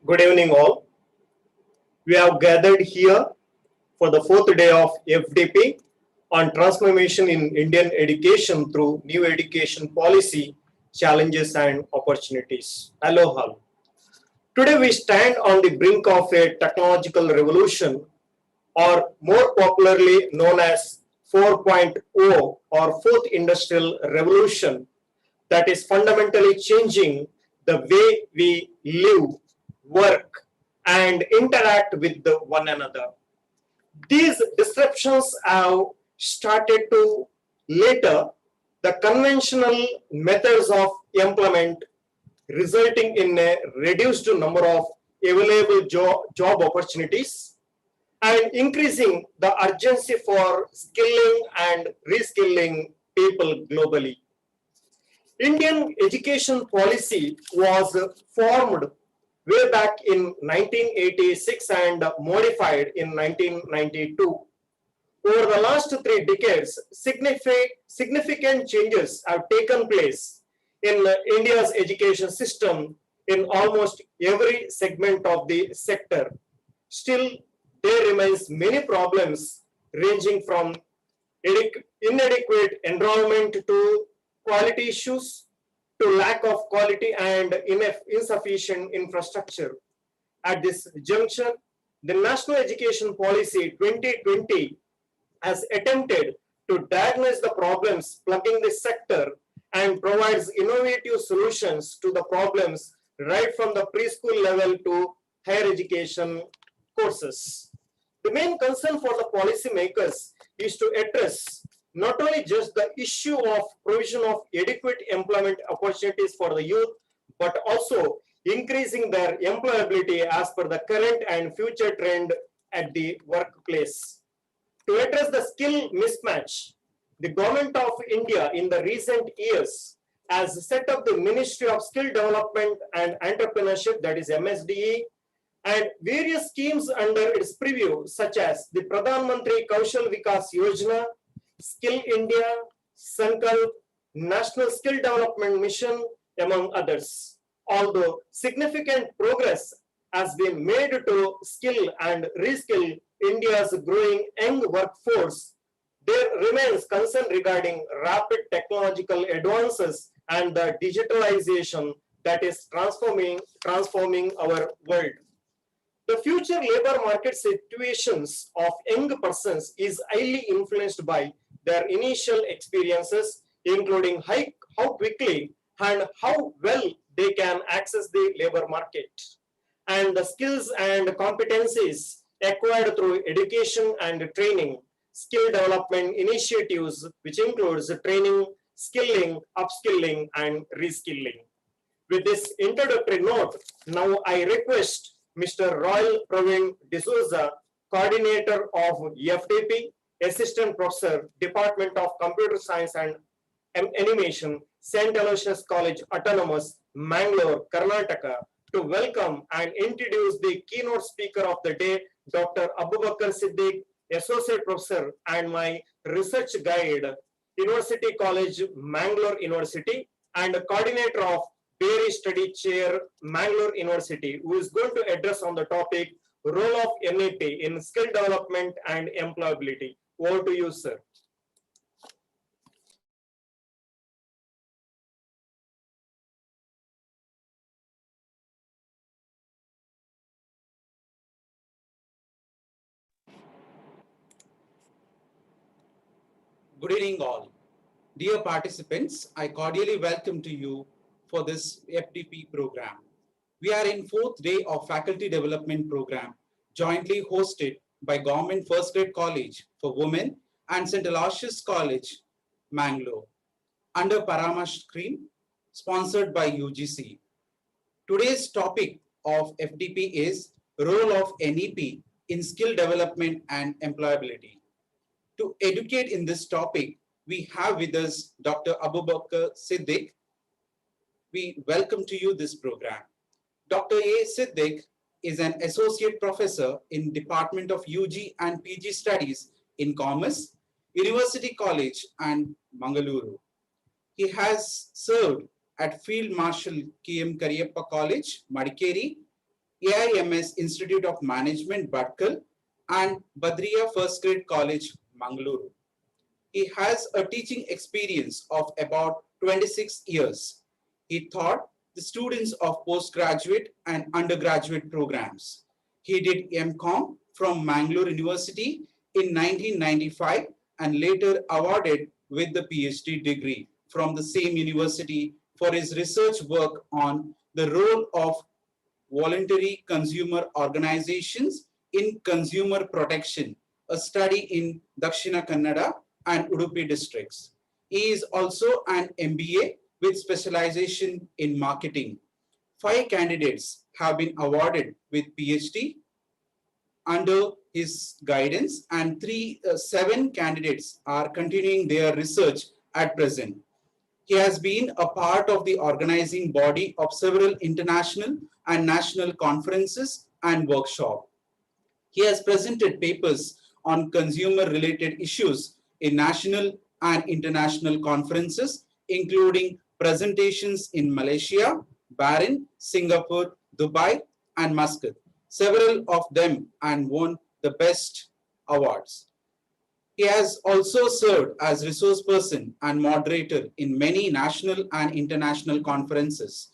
Good evening, all. We have gathered here for the fourth day of FDP on transformation in Indian education through new education policy, challenges and opportunities. Aloha. Today we stand on the brink of a technological revolution, or more popularly known as 4.0 or Fourth Industrial Revolution, that is fundamentally changing the way we live, work, and interact with one another. These disruptions have started to later the conventional methods of employment, resulting in a reduced number of available job opportunities and increasing the urgency for skilling and reskilling people globally. Indian education policy was formed way back in 1986 and modified in 1992. Over the last 3 decades, significant changes have taken place in India's education system in almost every segment of the sector. Still, there remains many problems ranging from inadequate enrollment to quality issues to lack of quality and insufficient infrastructure. At this juncture, the National Education Policy 2020 has attempted to diagnose the problems plaguing this sector and provides innovative solutions to the problems right from the preschool level to higher education courses. The main concern for the policymakers is to address not only just the issue of provision of adequate employment opportunities for the youth, but also increasing their employability as per the current and future trend at the workplace. To address the skill mismatch, the Government of India in the recent years has set up the Ministry of Skill Development and Entrepreneurship, that is MSDE, and various schemes under its preview, such as the Pradhan Mantri Kaushal Vikas Yojana, Skill India, Sankalp, National Skill Development Mission, among others. Although significant progress has been made to skill and reskill India's growing young workforce, there remains concern regarding rapid technological advances and the digitalization that is transforming our world. The future labor market situations of young persons is highly influenced by their initial experiences, including how quickly and how well they can access the labor market, and the skills and competencies acquired through education and training, skill development initiatives, which includes training, skilling, upskilling, and reskilling. With this introductory note, now I request Mr. Royal Praveen D'Souza, Coordinator of FDP, Assistant Professor, Department of Computer Science and Animation, St. Aloysius College Autonomous, Mangalore, Karnataka, to welcome and introduce the keynote speaker of the day, Dr. Abubakar Siddiq, Associate Professor and my research guide, University College, Mangalore University, and Coordinator of Berry Study Chair, Mangalore University, who is going to address on the topic, role of NEP in skill development and employability. Over to you, sir. Good evening all. Dear participants, I cordially welcome to you for this FDP program. We are in fourth day of faculty development program jointly hosted by Government First Grade College for Women and St. Aloysius College, Mangalore, under Paramarsh scheme sponsored by UGC. Today's topic of FDP is role of NEP in skill development and employability. To educate in this topic, we have with us Dr. Abubakar Siddiq. We welcome to you this program. Dr. A. Siddiq is an associate professor in Department of UG and PG Studies in Commerce, University College and Mangaluru. He has served at Field Marshal K.M. Kariyappa College, Madikeri, AIMS Institute of Management, Bhatkal, and Badriya First Grade College, Mangaluru. He has a teaching experience of about 26 years. He taught the students of postgraduate and undergraduate programs. He did MCom from Mangalore University in 1995 and later awarded with the PhD degree from the same university for his research work on the role of voluntary consumer organizations in consumer protection, a study in Dakshina Kannada and Udupi districts. He is also an MBA with specialization in marketing. 5 candidates have been awarded with PhD under his guidance, and 7 candidates are continuing their research at present. He has been a part of the organizing body of several international and national conferences and workshops. He has presented papers on consumer-related issues in national and international conferences, including presentations in Malaysia, Bahrain, Singapore, Dubai, and Muscat. Several of them and won the best awards. He has also served as resource person and moderator in many national and international conferences.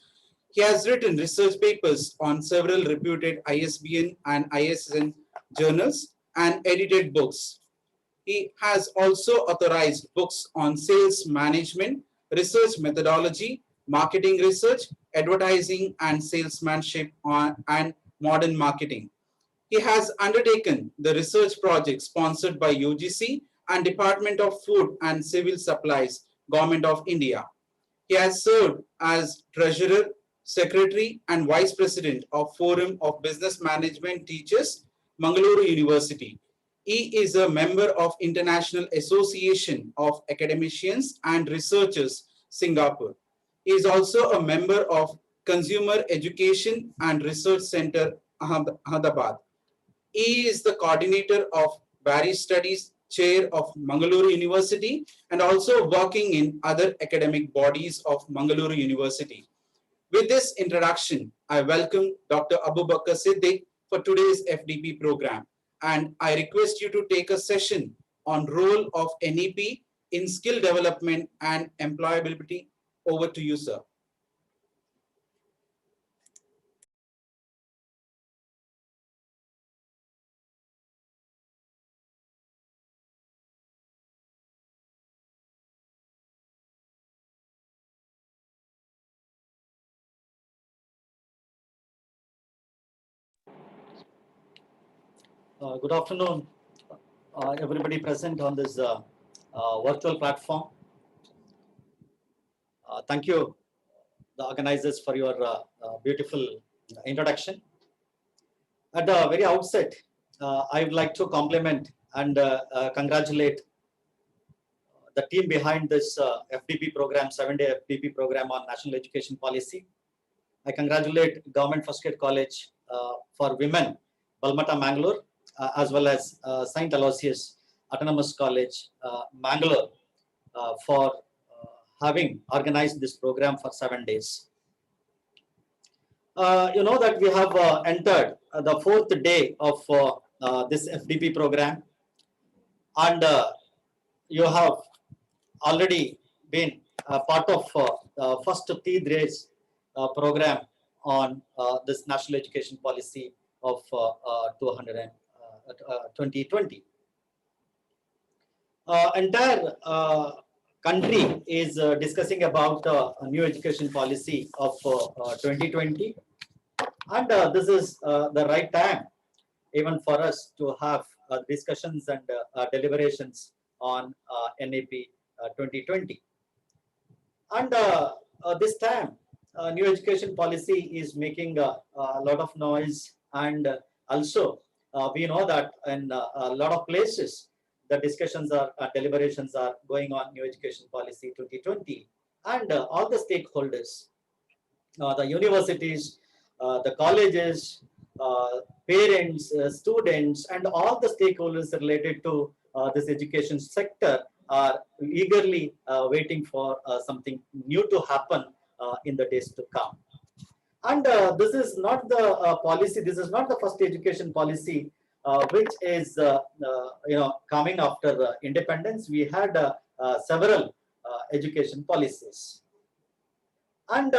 He has written research papers on several reputed ISBN and ISSN journals and edited books. He has also authorized books on sales management, research methodology, marketing research, advertising and salesmanship and modern marketing. He has undertaken the research project sponsored by UGC and Department of Food and Civil Supplies, Government of India. He has served as Treasurer, Secretary, and Vice President of Forum of Business Management Teachers, Mangaluru University. He is a member of International Association of Academicians and Researchers, Singapore. He is also a member of Consumer Education and Research Center, Ahmedabad. He is the coordinator of Various Studies, Chair of Mangaluru University, and also working in other academic bodies of Mangaluru University. With this introduction, I welcome Dr. Abu Bakr Siddiq for today's FDP program, and I request you to take a session on role of NEP in skill development and employability. Over to you, sir. Good afternoon, everybody present on this virtual platform. Thank you, the organizers, for your beautiful introduction. At the very outset, I would like to compliment and congratulate the team behind this FDP program, 7-day FDP program on national education policy. I congratulate Government First Grade College for Women, Balmata, Mangalore, as well as St. Aloysius Autonomous College, Mangalore, for having organized this program for 7 days. You know that we have entered the 4th day of this FDP program, and you have already been part of first 3 days program on this national education policy of 2020. Entire country is discussing about a new education policy of 2020, and this is the right time even for us to have discussions and deliberations on NAP 2020. And this time, new education policy is making a lot of noise, and also we know that in a lot of places the discussions are deliberations are going on new education policy 2020, and all the stakeholders, the universities, the colleges, parents, students, and all the stakeholders related to this education sector are eagerly waiting for something new to happen in the days to come. And this is not the policy, this is not the first education policy which is coming after independence. We had several education policies. And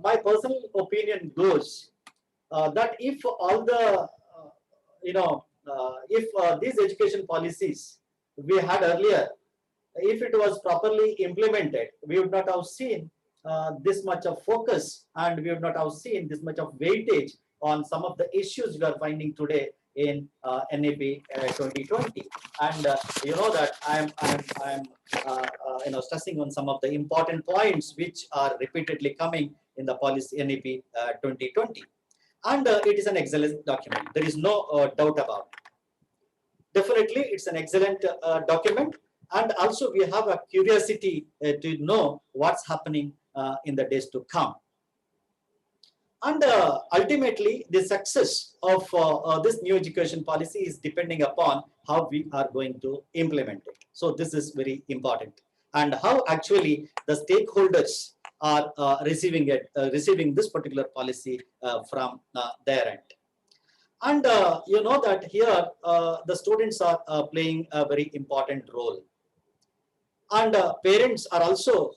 my personal opinion goes that if all the, if these education policies we had earlier, if it was properly implemented, we would not have seen this much of focus, and we would not have seen this much of weightage on some of the issues we are finding today in NAP 2020. And you know that I'm stressing on some of the important points which are repeatedly coming in the policy NAP 2020. And it is an excellent document. There is no doubt about it. Definitely, it's an excellent document. And also, we have a curiosity to know what's happening in the days to come. And ultimately, the success of this new education policy is depending upon how we are going to implement it. So this is very important. And how actually the stakeholders are receiving this particular policy from their end. And you know that here the students are playing a very important role. And parents are also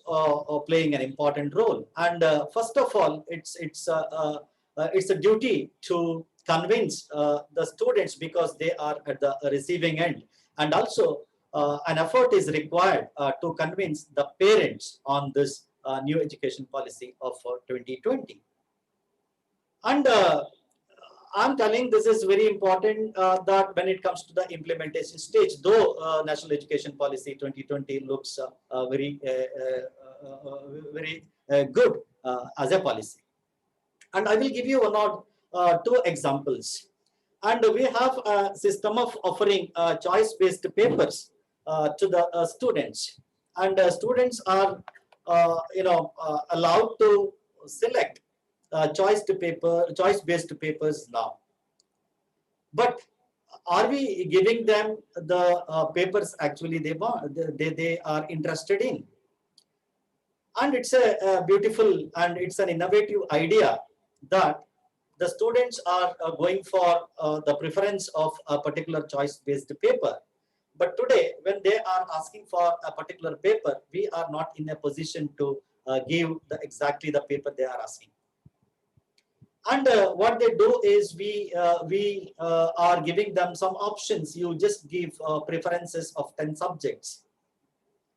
playing an important role. And first of all, it's a duty to convince the students, because they are at the receiving end. And also an effort is required to convince the parents on this new education policy of 2020. And I'm telling this is very important that when it comes to the implementation stage, though National Education Policy 2020 looks very good as a policy. And I will give you one or two examples. And we have a system of offering choice-based papers to the students. And students are allowed to select choice-based papers now. But are we giving them the papers actually they are interested in? And it's a beautiful and it's an innovative idea that the students are going for the preference of a particular choice-based paper. But today, when they are asking for a particular paper, we are not in a position to give exactly the paper they are asking. And what they do is we are giving them some options. You just give preferences of 10 subjects,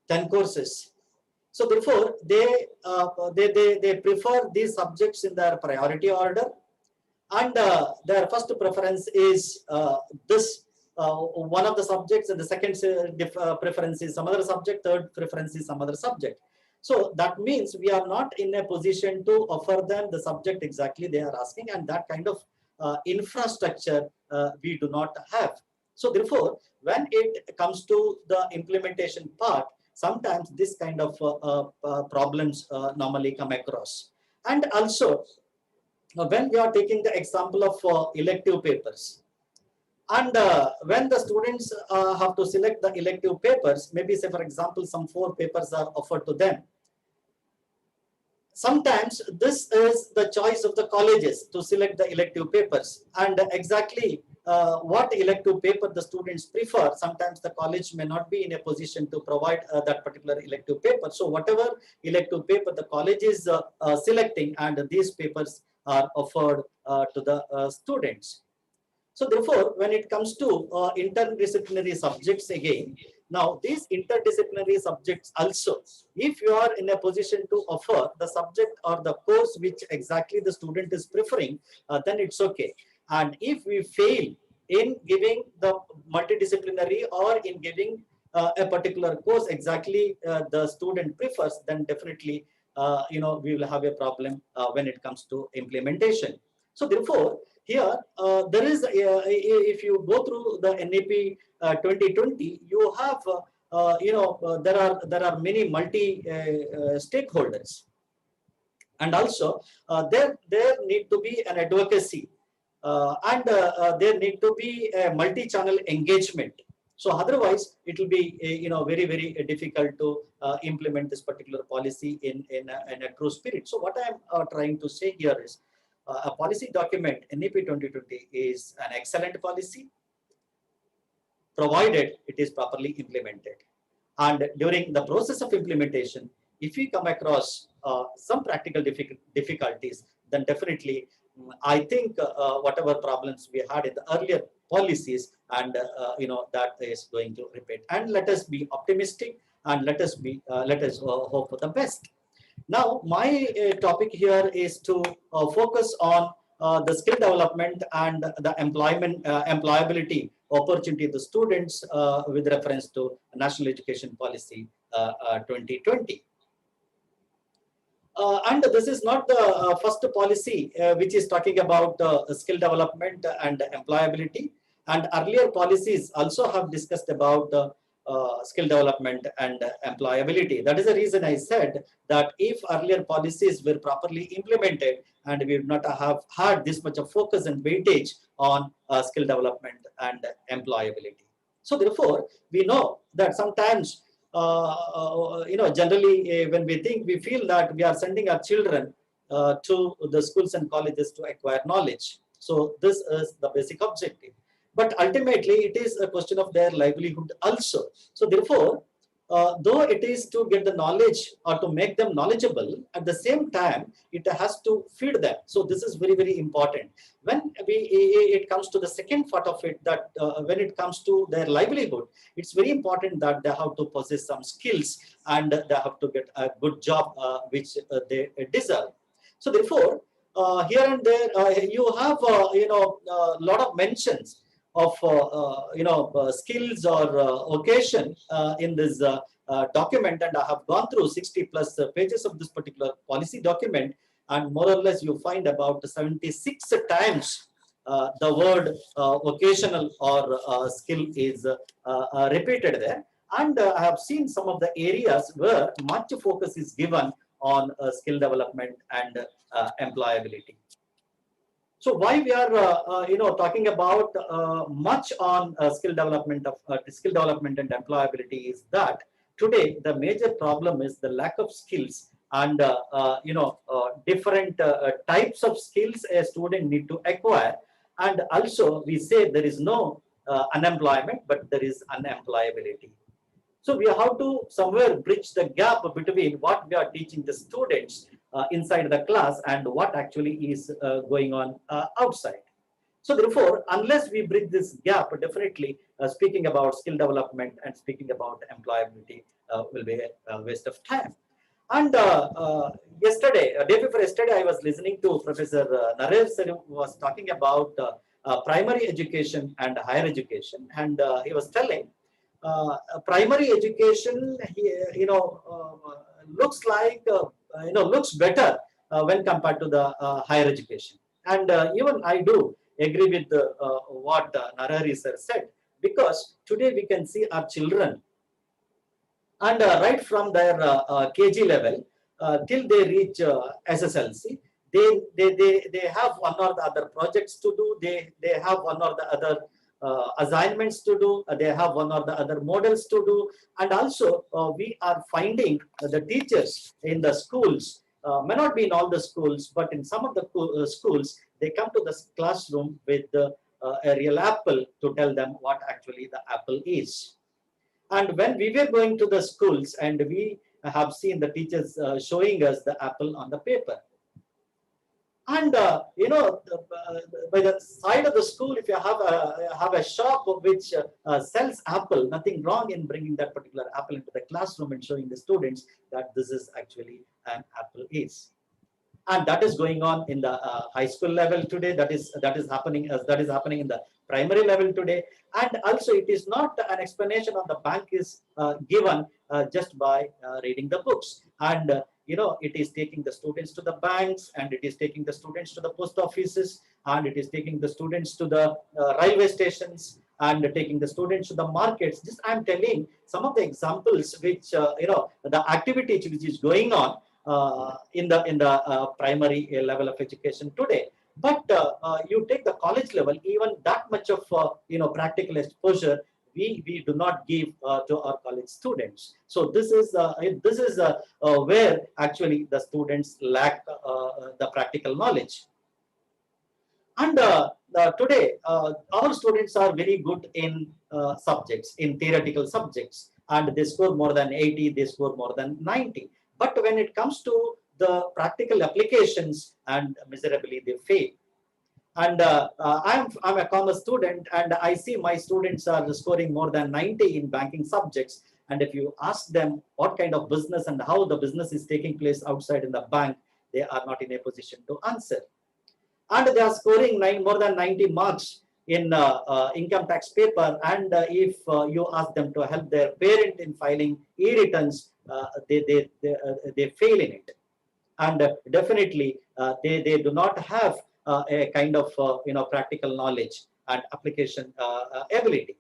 10 courses. So therefore, they prefer these subjects in their priority order. And their first preference is this one of the subjects, and the second preference is some other subject, third preference is some other subject. So that means we are not in a position to offer them the subject exactly they are asking, and that kind of infrastructure we do not have. So therefore, when it comes to the implementation part, sometimes this kind of problems normally come across. And also, when we are taking the example of elective papers, and when the students have to select the elective papers, maybe say for example, some 4 papers are offered to them. Sometimes this is the choice of the colleges to select the elective papers, and exactly what elective paper the students prefer, sometimes the college may not be in a position to provide that particular elective paper. So whatever elective paper the college is selecting, and these papers are offered to the students. So therefore, when it comes to interdisciplinary subjects again, now these interdisciplinary subjects also, if you are in a position to offer the subject or the course which exactly the student is preferring, then it's okay. And if we fail in giving the multidisciplinary or in giving a particular course exactly the student prefers, then definitely we will have a problem when it comes to implementation. So therefore, here there is if you go through the NAP 2020, you have there are many multi stakeholders, and also there need to be an advocacy, and there need to be a multi-channel engagement. So otherwise, it will be very difficult to implement this particular policy in a true spirit. So what I am trying to say here is a policy document, NEP 2020 is an excellent policy, provided it is properly implemented. And during the process of implementation, if we come across some practical difficulties, then definitely I think whatever problems we had in the earlier policies, and that is going to repeat. And let us be optimistic, and let us hope for the best. Now, my topic here is to focus on the skill development and the employability opportunity of the students with reference to National Education Policy 2020. And this is not the first policy which is talking about skill development and employability. And earlier policies also have discussed about skill development and employability. That is the reason I said that if earlier policies were properly implemented, and we would not have had this much of focus and weightage on skill development and employability. So therefore, we know that sometimes generally when we feel that we are sending our children to the schools and colleges to acquire knowledge. So this is the basic objective. But ultimately, it is a question of their livelihood also. So therefore, though it is to get the knowledge or to make them knowledgeable, at the same time, it has to feed them. So this is very, very important. When it comes to the second part of it, that when it comes to their livelihood, it's very important that they have to possess some skills and they have to get a good job which they deserve. So therefore, here and there, you have a lot of mentions of skills or occasion in this document, and I have gone through 60 plus pages of this particular policy document, and more or less you find about 76 times the word occasional or skill is repeated there. And I have seen some of the areas where much focus is given on skill development and employability. So why we are talking about much on skill development and employability is that today the major problem is the lack of skills and different types of skills a student need to acquire. And also we say there is no unemployment, but there is unemployability. So we have to somewhere bridge the gap between what we are teaching the students inside the class and what actually is going on outside. So therefore, unless we bridge this gap, definitely speaking about skill development and speaking about employability will be a waste of time. And yesterday, day before yesterday, I was listening to Professor Naresh sir, who was talking about primary education and higher education, and he was telling primary education, looks like looks better when compared to the higher education. And even I do agree with what Narahari sir said, because today we can see our children, and right from their KG level till they reach SSLC, they have one or the other projects to do. They have one or the other assignments to do. They have one or the other models to do. And also we are finding the teachers in the schools, may not be in all the schools, but in some of the schools, they come to the classroom with a real apple to tell them what actually the apple is. And when we were going to the schools, and we have seen the teachers showing us the apple on the paper. And by the side of the school, if you have a shop which sells apple, nothing wrong in bringing that particular apple into the classroom and showing the students that this is actually an apple is. And that is going on in the high school level today. That is happening in the primary level today. And also, it is not an explanation on the bank is given just by reading the books. And it is taking the students to the banks, and it is taking the students to the post offices, and it is taking the students to the railway stations, and taking the students to the markets. Just I'm telling some of the examples which the activity which is going on in the primary level of education today. But you take the college level, even that much of practical exposure we do not give to our college students. So this is where actually the students lack the practical knowledge. And today, our students are very good in subjects, in theoretical subjects, and they score more than 80, they score more than 90. But when it comes to the practical applications, and miserably they fail. And I'm a commerce student, and I see my students are scoring more than 90 in banking subjects. And if you ask them what kind of business and how the business is taking place outside in the bank, they are not in a position to answer. And they are scoring more than 90 marks in income tax paper. And if you ask them to help their parent in filing e-returns, they fail in it. And definitely they do not have a kind of practical knowledge and application ability.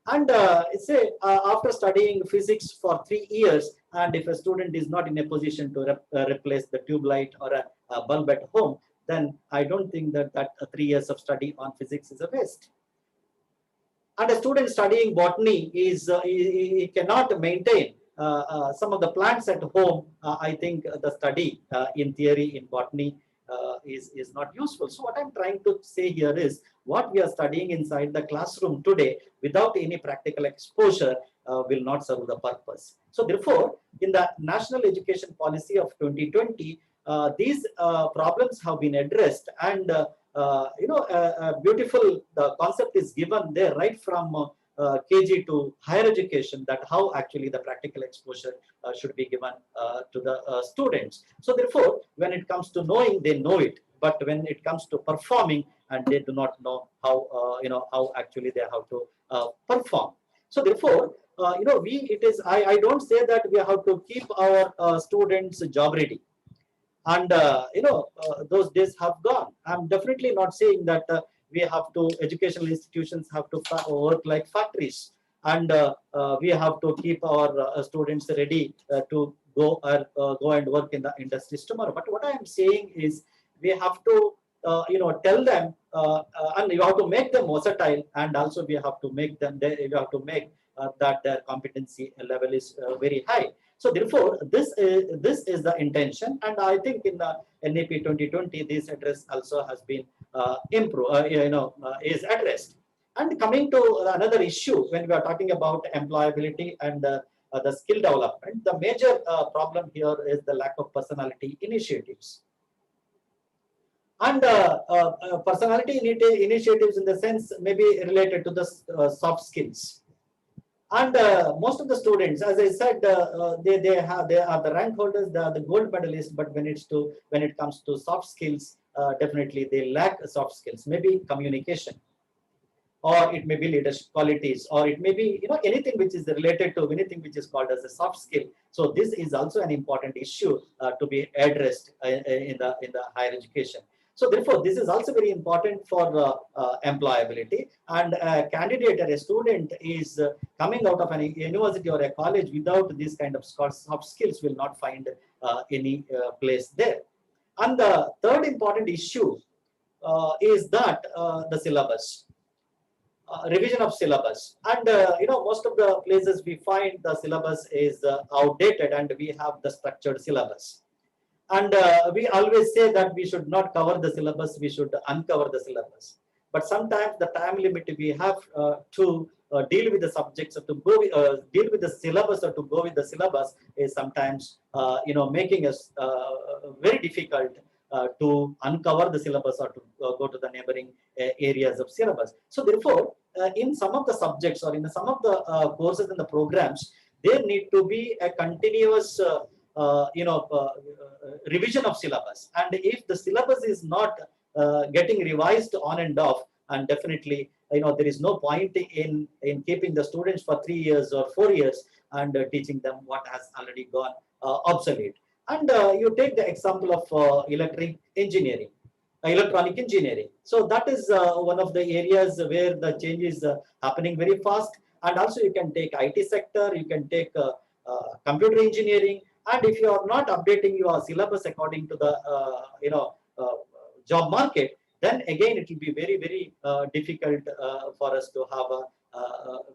And say after studying physics for 3 years, and if a student is not in a position to replace the tube light or a bulb at home, then I don't think that 3 years of study on physics is a waste. And a student studying botany is he cannot maintain some of the plants at home. I think the study in theory in botany is not useful. So what I'm trying to say here is what we are studying inside the classroom today without any practical exposure will not serve the purpose. So therefore, in the National Education Policy of 2020, these problems have been addressed, and a beautiful concept is given there right from KG to higher education, that how actually the practical exposure should be given to the students. So therefore, when it comes to knowing, they know it, but when it comes to performing, and they do not know how how actually they have to perform. So therefore, I don't say that we have to keep our students job ready. And those days have gone. I'm definitely not saying that we have to, educational institutions have to work like factories, and we have to keep our students ready to go and work in the industries tomorrow. But what I am saying is we have to tell them, and you have to make them versatile, and also we have to make them, we have to make that their competency level is very high. So therefore, this is the intention, and I think in the NEP 2020, this address also has been improved, is addressed. And coming to another issue, when we are talking about employability and the skill development, the major problem here is the lack of personality initiatives. And personality initiatives in the sense may be related to the soft skills. And most of the students, as I said, they are the rank holders, they are the gold medalists. But when it comes to soft skills, definitely they lack soft skills. Maybe communication, or it may be leadership qualities, or it may be anything which is related to anything which is called as a soft skill. So this is also an important issue to be addressed in the higher education. So therefore, this is also very important for employability. And a candidate or a student is coming out of a university or a college without this kind of soft skills will not find any place there. And the third important issue is that the syllabus. Revision of syllabus, and most of the places we find the syllabus is outdated, and we have the structured syllabus. And we always say that we should not cover the syllabus, we should uncover the syllabus. But sometimes the time limit we have to deal with the subjects, or to go deal with the syllabus, or to go with the syllabus is sometimes making us very difficult to uncover the syllabus, or to go to the neighboring areas of syllabus. So therefore, in some of the subjects, or in some of the courses and the programs, there need to be a continuous revision of syllabus. And if the syllabus is not getting revised on and off, and definitely there is no point in keeping the students for 3 years or 4 years and teaching them what has already gone obsolete. And you take the example of electronic engineering. So that is one of the areas where the change is happening very fast. And also you can take IT sector, you can take computer engineering. And if you are not updating your syllabus according to the job market, then again it will be very, very difficult for us to have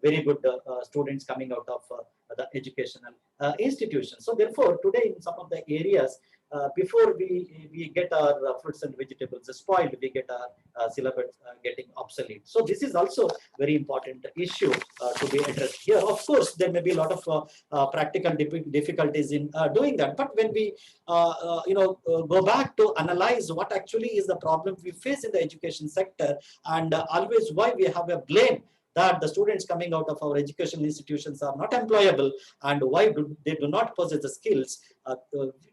very good students coming out of the educational institutions. So therefore, today in some of the areas, before we get our fruits and vegetables spoiled, we get our syllabus getting obsolete. So this is also very important issue to be addressed here. Of course, there may be a lot of practical difficulties in doing that, but when we go back to analyze what actually is the problem we face in the education sector, and always why we have a blame that the students coming out of our educational institutions are not employable, and why they do not possess the skills.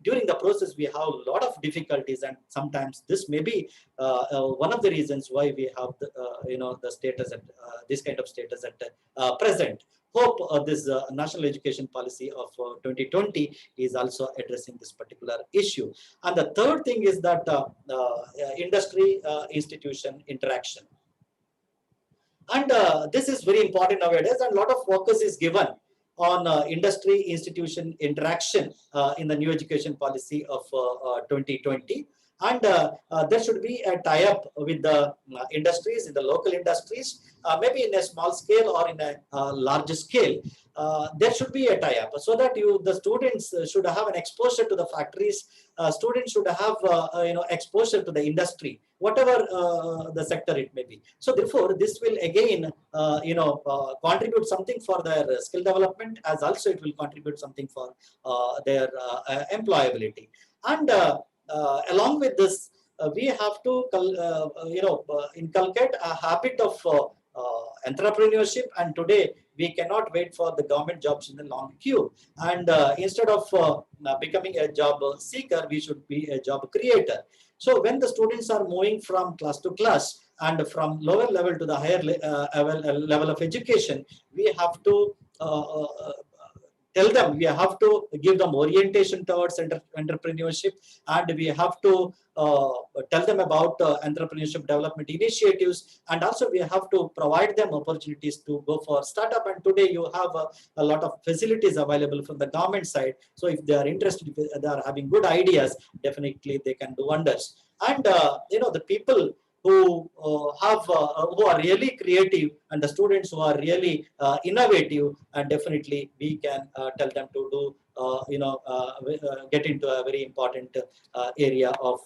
During the process, we have a lot of difficulties, and sometimes this may be one of the reasons why we have the status at this kind of status at present. Hope this national education policy of 2020 is also addressing this particular issue. And the third thing is that industry institution interaction. And this is very important nowadays, and a lot of focus is given on industry institution interaction in the new education policy of 2020. And there should be a tie-up with the industries, in the local industries, maybe in a small scale or in a large scale. There should be a tie-up so that the students should have an exposure to the factories. Students should have exposure to the industry, whatever the sector it may be. So therefore, this will again contribute something for their skill development, as also it will contribute something for their employability. And along with this, we have to inculcate a habit of entrepreneurship. And today we cannot wait for the government jobs in the long queue, and instead of becoming a job seeker, we should be a job creator. So when the students are moving from class to class and from lower level to the higher level of education, we have to tell them, we have to give them orientation towards entrepreneurship, and we have to tell them about entrepreneurship development initiatives, and also we have to provide them opportunities to go for startup. And today you have a lot of facilities available from the government side. So if they are interested, if they are having good ideas, definitely they can do wonders. And the people who are really creative, and the students who are really innovative, and definitely we can tell them to do get into a very important area of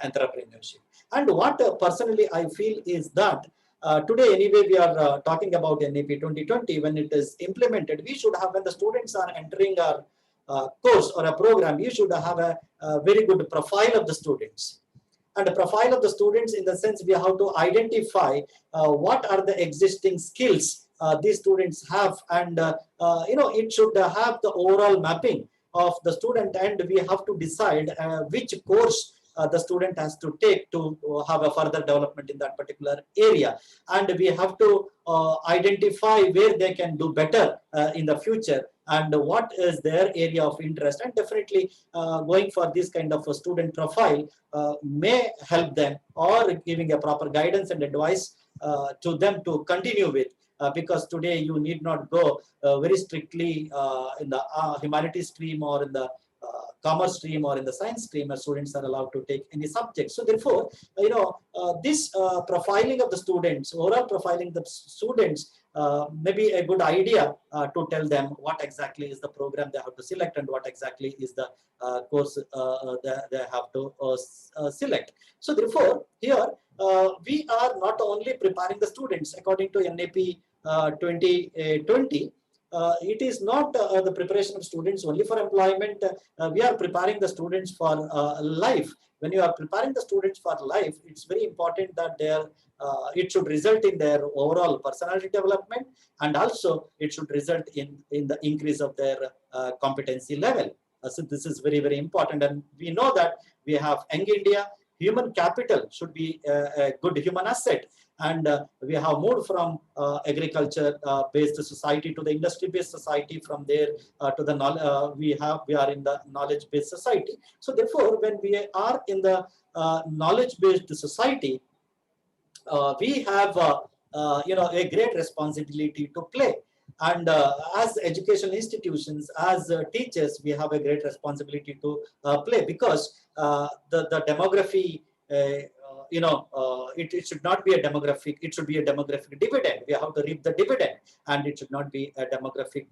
entrepreneurship. And what personally I feel is that today anyway we are talking about NEP 2020. When it is implemented, we should have, when the students are entering our course or a program, we should have a very good profile of the students. And the profile of the students, in the sense we have to identify what are the existing skills these students have, and it should have the overall mapping of the student, and we have to decide which course the student has to take to have a further development in that particular area. And we have to identify where they can do better in the future, and what is their area of interest. And definitely going for this kind of a student profile may help them, or giving a proper guidance and advice to them to continue with. Because today you need not go very strictly in the humanities stream, or in the commerce stream, or in the science stream, as students are allowed to take any subject. So therefore, this profiling of the students, overall profiling the students, may be a good idea to tell them what exactly is the program they have to select, and what exactly is the course they have to select. So therefore, here we are not only preparing the students according to NAP 2020. It is not the preparation of students only for employment. We are preparing the students for life. When you are preparing the students for life, it's very important that it should result in their overall personality development, and also it should result in the increase of their competency level. So this is very, very important. And we know that we have Young India. Human capital should be a good human asset. And we have moved from agriculture-based society to the industry-based society. From there to the we are in the knowledge-based society. So therefore, when we are in the knowledge-based society, we have a great responsibility to play. And as educational institutions, as teachers, we have a great responsibility to play, because the demography it should not be a demographic, it should be a demographic dividend. We have to reap the dividend, and it should not be a demographic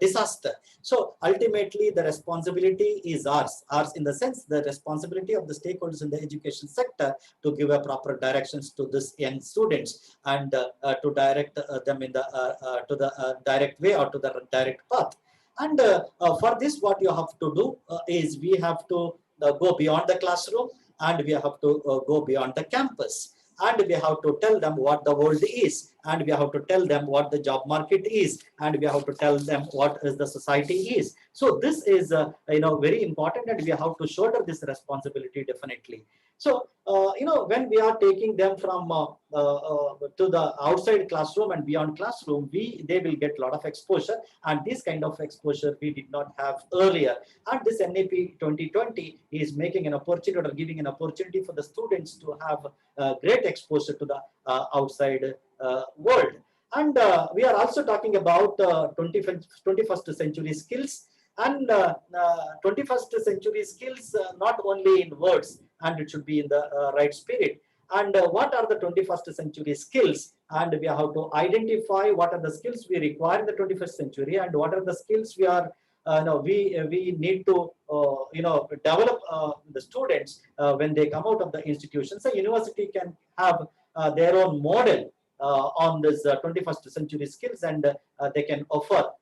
disaster. So ultimately the responsibility is ours in the sense, the responsibility of the stakeholders in the education sector to give a proper directions to this young students, and to direct them in the to the direct way, or to the direct path. And for this, what you have to do is we have to go beyond the classroom, and we have to go beyond the campus, and we have to tell them what the world is, and we have to tell them what the job market is, and we have to tell them what is the society is. So this is very important, and we have to shoulder this responsibility definitely. So when we are taking them from to the outside classroom and beyond classroom, they will get a lot of exposure, and this kind of exposure we did not have earlier. And this NAP 2020 is making an opportunity, or giving an opportunity for the students to have great exposure to the outside world. And we are also talking about 21st century skills, and 21st century skills not only in words, and it should be in the right spirit. And what are the 21st century skills? And we have to identify what are the skills we require in the 21st century, and what are the skills we are we need to develop the students when they come out of the institution. So university can have their own model on this 21st century skills, and they can offer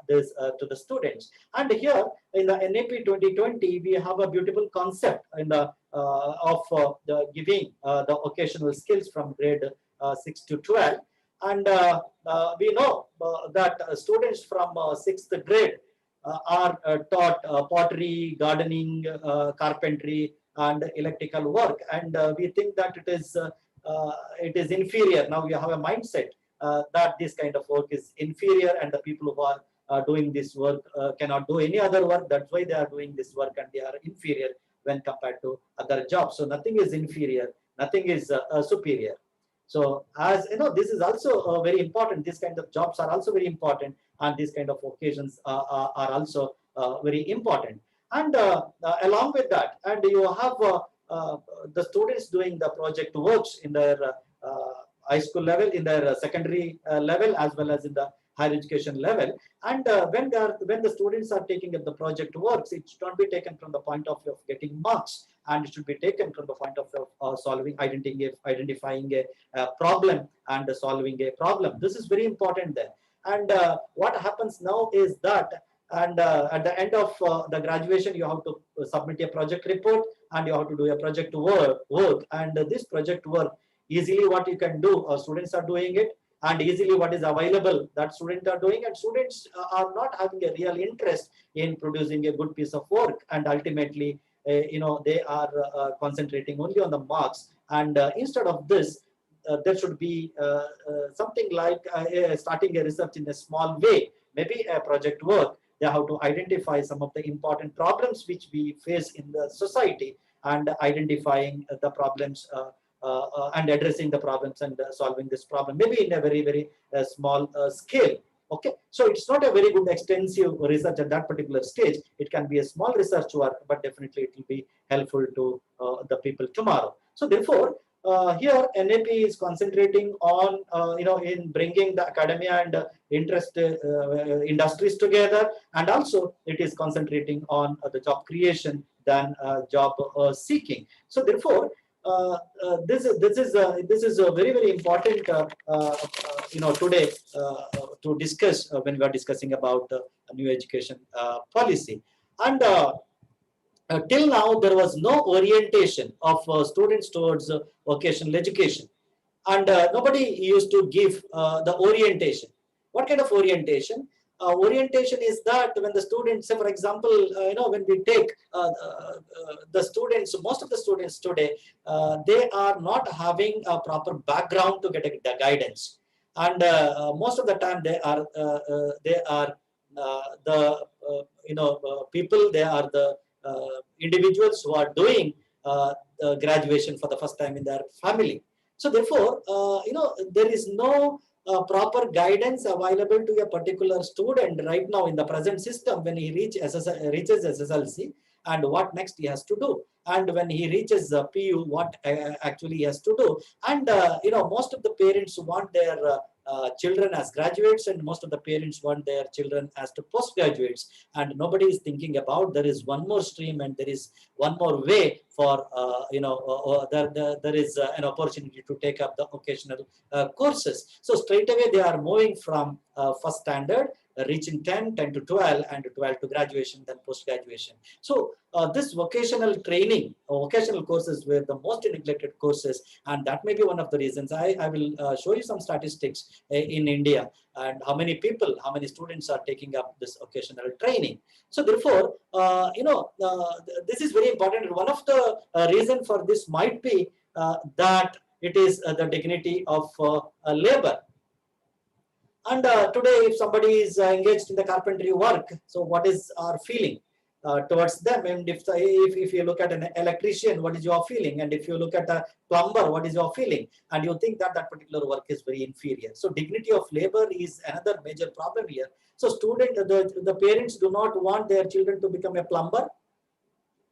this to the students. And here in the NAP 2020, we have a beautiful concept in the of the giving the occasional skills from grade 6 to 12. And we know that students from 6th grade are taught pottery, gardening, carpentry, and electrical work. And we think that it is inferior. Now we have a mindset that this kind of work is inferior, and the people who are doing this work cannot do any other work. That's why they are doing this work, and they are inferior when compared to other jobs. So nothing is inferior, nothing is superior. So as you know, this is also very important. These kind of jobs are also very important, and these kind of occasions are also very important. And along with that, and you have the students doing the project works in their high school level, in their secondary level, as well as in the higher education level. And when the students are taking up the project works, it should not be taken from the point of view of getting marks, and it should be taken from the point of view of identifying a problem and solving a problem. This is very important there. And what happens now is that, and at the end of the graduation, you have to submit a project report, and you have to do a project work. And this project work, easily what you can do, students are doing it, and easily what is available that students are doing, and students are not having a real interest in producing a good piece of work, and ultimately they are concentrating only on the marks. And instead of this, there should be something like starting a research in a small way, maybe a project work. They have to identify some of the important problems which we face in the society, and identifying the problems and addressing the problems, and solving this problem, maybe in a very, very small scale. Okay, so it's not a very good extensive research at that particular stage. It can be a small research work, but definitely it will be helpful to the people tomorrow. So therefore, here NAP is concentrating on in bringing the academia and interest industries together, and also it is concentrating on the job creation than job seeking. So therefore, this is a very, very important today to discuss when we are discussing about a new education policy. And till now, there was no orientation of students towards vocational education, and nobody used to give the orientation. What kind of orientation? Orientation is that when the students, say for example, when we take the students, most of the students today, they are not having a proper background to get the guidance, and most of the time they are the people, they are the individuals who are doing the graduation for the first time in their family. So therefore, there is no proper guidance available to a particular student right now in the present system when he reaches SSLC. and what next he has to do. And when he reaches PU, what actually he has to do. And most of the parents want their children as graduates, and most of the parents want their children as to postgraduates, and nobody is thinking about there is one more stream and there is one more way for there is an opportunity to take up the occasional courses. So straight away they are moving from first standard, reaching 10 to 12, and 12 to graduation, then post-graduation. So this vocational training, vocational courses were the most neglected courses, and that may be one of the reasons. I will show you some statistics in India, and how many people, how many students are taking up this occasional training. So therefore, this is very important. One of the reason for this might be that it is the dignity of labor. And today, if somebody is engaged in the carpentry work, so what is our feeling towards them? And if you look at an electrician, what is your feeling? And if you look at a plumber, what is your feeling? And you think that that particular work is very inferior. So dignity of labor is another major problem here. So the parents do not want their children to become a plumber,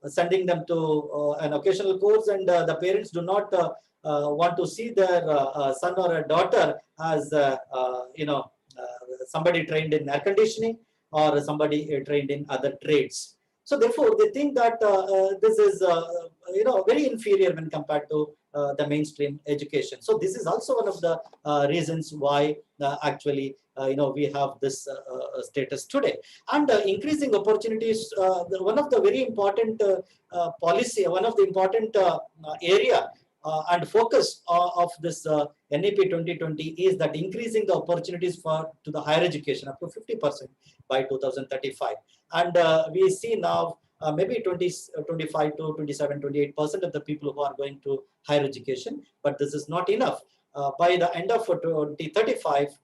sending them to an occasional course, and the parents do not want to see their son or a daughter as somebody trained in air conditioning or somebody trained in other trades. So therefore, they think that this is very inferior when compared to the mainstream education. So this is also one of the reasons why actually we have this status today. And increasing opportunities, one of the very important policy, one of the important area and focus of this NEP 2020 is that increasing the opportunities to the higher education up to 50% by 2035. And we see now maybe 25 to 27, 28% of the people who are going to higher education, but this is not enough. By the end of 2035,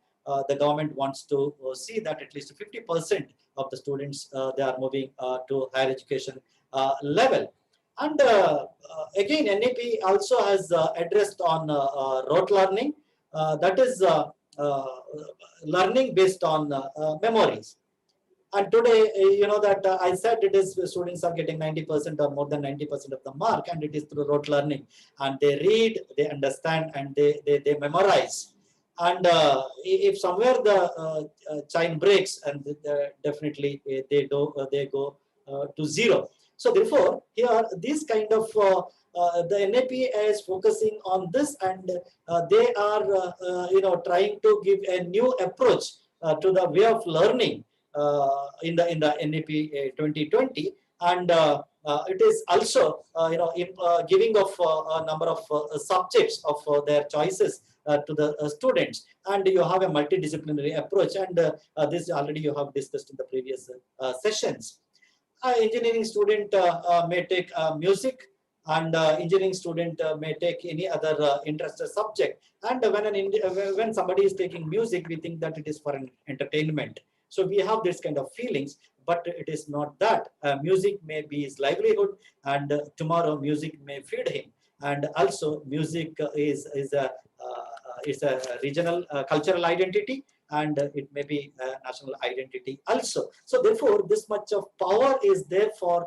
the government wants to see that at least 50% of the students they are moving to higher education level. And again, NEP also has addressed on rote learning, that is learning based on memories. And today, that I said it is students are getting 90% or more than 90% of the mark, and it is through rote learning. And they read, they understand, and they memorize. And if somewhere the chain breaks, and definitely they go to zero. So therefore, here this kind of the NAP is focusing on this, and they are trying to give a new approach to the way of learning in the NAP 2020, and it is also giving of a number of subjects of their choices to the students, and you have a multidisciplinary approach, and this already you have discussed in the previous sessions. Engineering student may take music, and engineering student may take any other interested subject. And when somebody is taking music, we think that it is for an entertainment. So we have this kind of feelings, but it is not that. Music may be his livelihood, and tomorrow music may feed him. And also music is a regional cultural identity, and it may be a national identity also. So therefore, this much of power is there for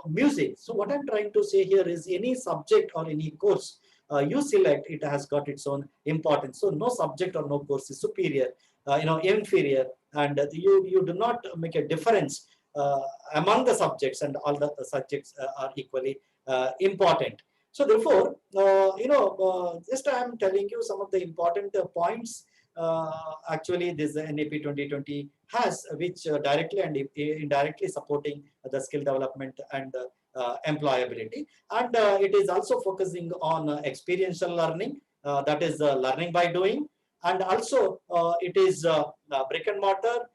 music. So what I'm trying to say here is any subject or any course you select, it has got its own importance. So no subject or no course is superior, inferior, and you do not make a difference among the subjects, and all the subjects are equally important. So therefore, just I am telling you some of the important points actually this NAP 2020 has, which directly and indirectly supporting the skill development and employability. And it is also focusing on experiential learning, that is learning by doing. And also it is brick and mortar,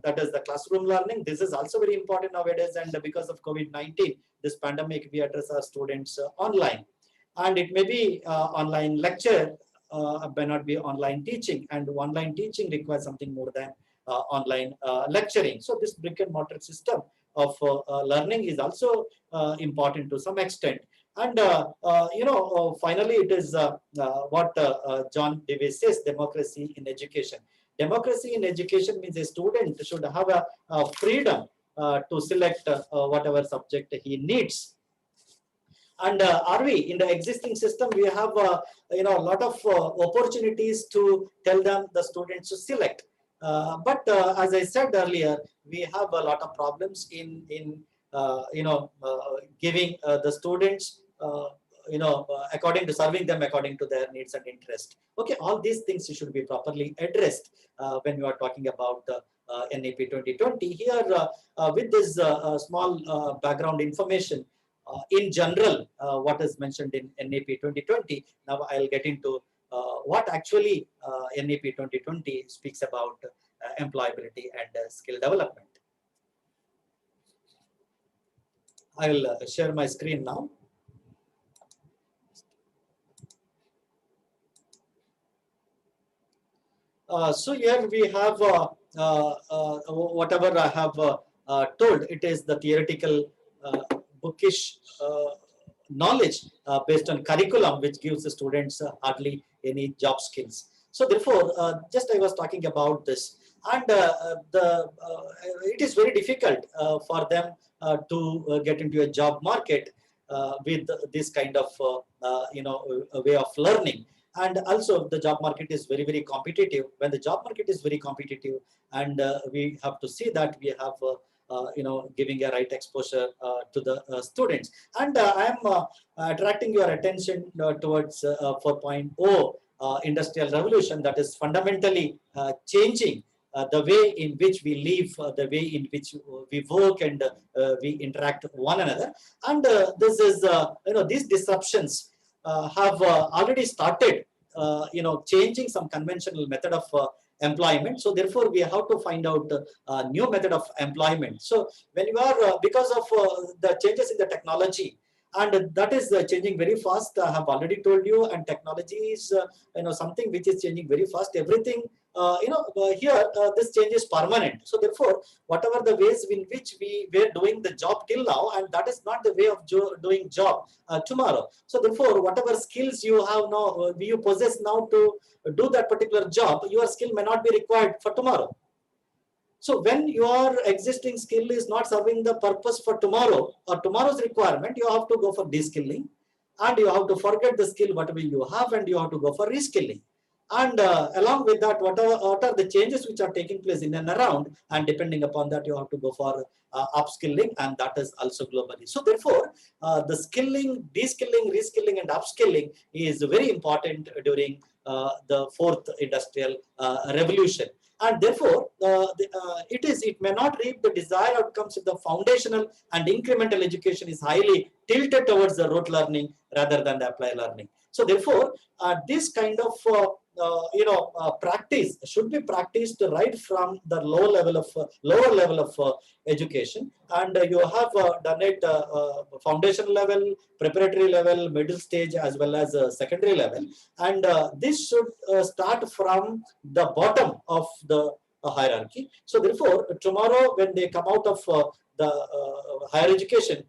that is the classroom learning. This is also very important nowadays, and because of COVID-19, this pandemic, we address our students online. And it may be online lecture, may not be online teaching, and online teaching requires something more than online lecturing. So this brick and mortar system of learning is also important to some extent. And finally, it is what John Dewey says: democracy in education. Democracy in education means a student should have a freedom to select whatever subject he needs. And are we in the existing system? We have a lot of opportunities to tell them the students to select. But as I said earlier, we have a lot of problems in giving the students according to serving them according to their needs and interest. Okay, all these things should be properly addressed when you are talking about NAP 2020. Here, with this small background information, in general, what is mentioned in NAP 2020. Now I'll get into what actually NAP 2020 speaks about employability and skill development. I will share my screen now. So here we have whatever I have told. It is the theoretical bookish knowledge based on curriculum, which gives the students hardly any job skills. So therefore, just I was talking about this, and it is very difficult for them to get into a job market with this kind of a way of learning. And also the job market is very, very competitive. When the job market is very competitive, and we have to see that we have giving a right exposure to the students. And I am attracting your attention towards 4.0 industrial revolution, that is fundamentally changing the way in which we live, the way in which we work and we interact with one another. And this is, these disruptions have already started, changing some conventional method of employment. So therefore, we have to find out a new method of employment. So when you are, because of the changes in the technology, and that is changing very fast, I have already told you, and technology is something which is changing very fast. Everything here this change is permanent. So therefore, whatever the ways in which we were doing the job till now, and that is not the way of doing job tomorrow. So therefore, whatever skills you have now, you possess now to do that particular job, your skill may not be required for tomorrow. So when your existing skill is not serving the purpose for tomorrow or tomorrow's requirement, you have to go for de-skilling, and you have to forget the skill whatever you have, and you have to go for reskilling. And along with that, what are the changes which are taking place in and around, and depending upon that, you have to go for upskilling, and that is also globally. So therefore, the skilling, de-skilling, reskilling, and upskilling is very important during the fourth industrial revolution. And therefore, it may not reap the desired outcomes if the foundational and incremental education is highly tilted towards the rote learning rather than the applied learning. So therefore, this kind of practice should be practiced right from the lower level of education, and you have done it foundation level, preparatory level, middle stage, as well as secondary level, and this should start from the bottom of the hierarchy. So therefore, tomorrow when they come out of the higher education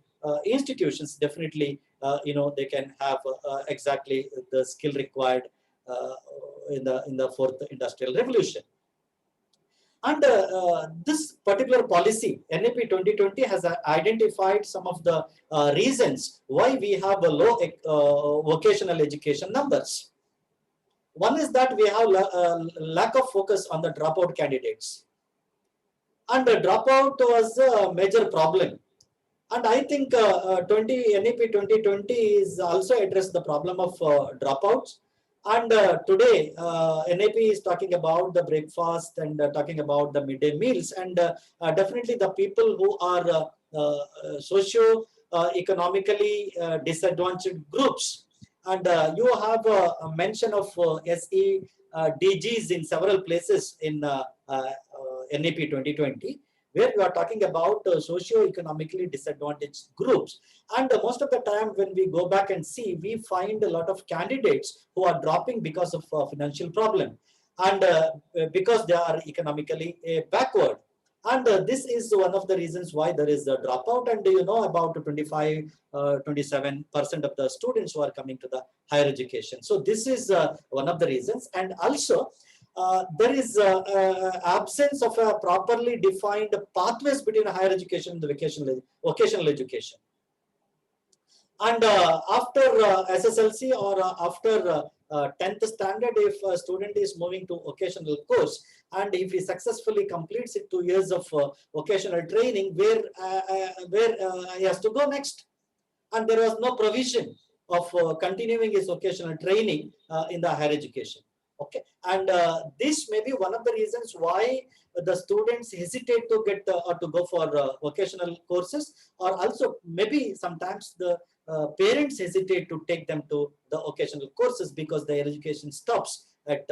institutions, definitely they can have exactly the skill required in the fourth industrial revolution. And this particular policy, NAP 2020, has identified some of the reasons why we have a low vocational education numbers. One is that we have lack of focus on the dropout candidates, and the dropout was a major problem. And I think NAP 2020 is also addressed the problem of dropouts. And today, NAP is talking about the breakfast and talking about the midday meals, and definitely the people who are socio-economically disadvantaged groups. And you have a mention of SEDGs in several places in NAP 2020. Where we are talking about socio-economically disadvantaged groups. And most of the time when we go back and see, we find a lot of candidates who are dropping because of financial problem, and because they are economically backward. And this is one of the reasons why there is a dropout, and about 25-27% of the students who are coming to the higher education. So this is one of the reasons. And also there is absence of a properly defined pathways between higher education and the vocational education. And after SSLC or after 10th standard, if a student is moving to vocational course, and if he successfully completes it 2 years of vocational training, where he has to go next, and there was no provision of continuing his vocational training in the higher education. Okay, and this may be one of the reasons why the students hesitate to get or to go for vocational courses, or also maybe sometimes the parents hesitate to take them to the vocational courses because their education stops at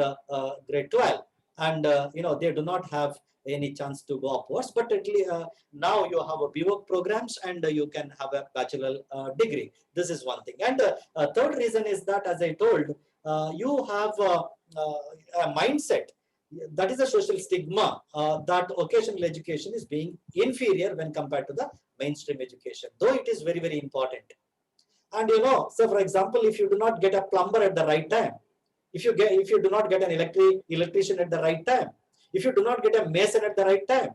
grade 12, and they do not have any chance to go upwards. But at least now you have a BVOC programs, and you can have a bachelor degree. This is one thing. And third reason is that, as I told, you have a mindset, that is a social stigma, that vocational education is being inferior when compared to the mainstream education, though it is very, very important. And so for example, if you do not get a plumber at the right time, if you do not get an electrician at the right time, if you do not get a mason at the right time,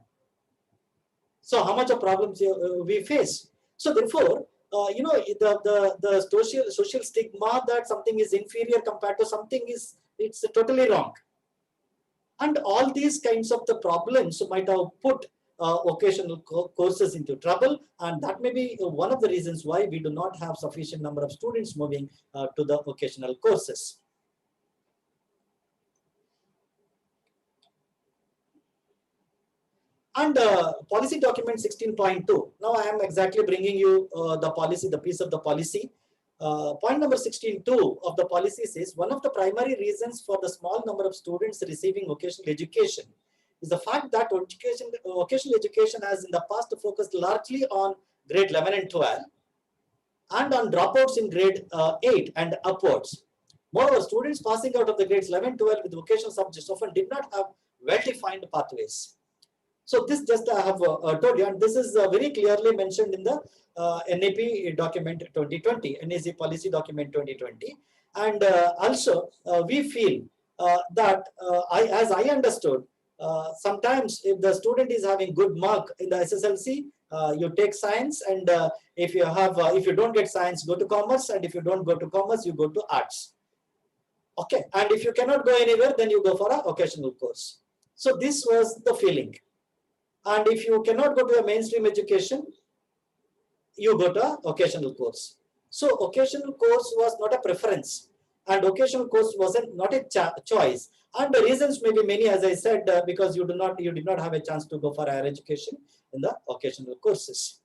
so how much of problems we face. So therefore, the social stigma that something is inferior compared to something it's totally wrong. And all these kinds of the problems might have put vocational courses into trouble, and that may be one of the reasons why we do not have sufficient number of students moving to the vocational courses. And policy document 16.2. Now I am exactly bringing you the policy, the piece of the policy. Point number 16.2 of the policy says, one of the primary reasons for the small number of students receiving vocational education is the fact that vocational education has in the past focused largely on grade 11 and 12 and on dropouts in grade 8 and upwards. Moreover, students passing out of the grades 11 and 12 with vocational subjects often did not have well-defined pathways. So this just I have told you, and this is very clearly mentioned in the NAP document 2020, NAC policy document 2020. And also we feel that as I understood, sometimes if the student is having good mark in the SSLC, you take science, and if you don't get science, go to commerce, and if you don't go to commerce, you go to arts. Okay, and if you cannot go anywhere, then you go for a vocational course. So this was the feeling. And if you cannot go to a mainstream education, you go to a vocational course. So vocational course was not a preference, and vocational course wasn't not a choice. And the reasons may be many, as I said, because you did not have a chance to go for higher education in the vocational courses.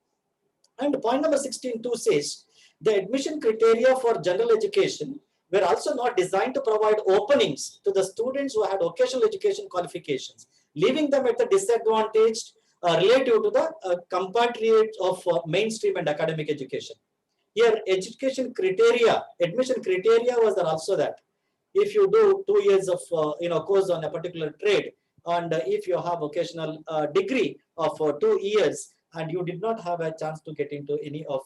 And point number 16.2 says, the admission criteria for general education were also not designed to provide openings to the students who had vocational education qualifications, leaving them at a disadvantage relative to the compatriots of mainstream and academic education. Here, admission criteria was also that if you do 2 years of course on a particular trade, and if you have vocational degree of 2 years, and you did not have a chance to get into any of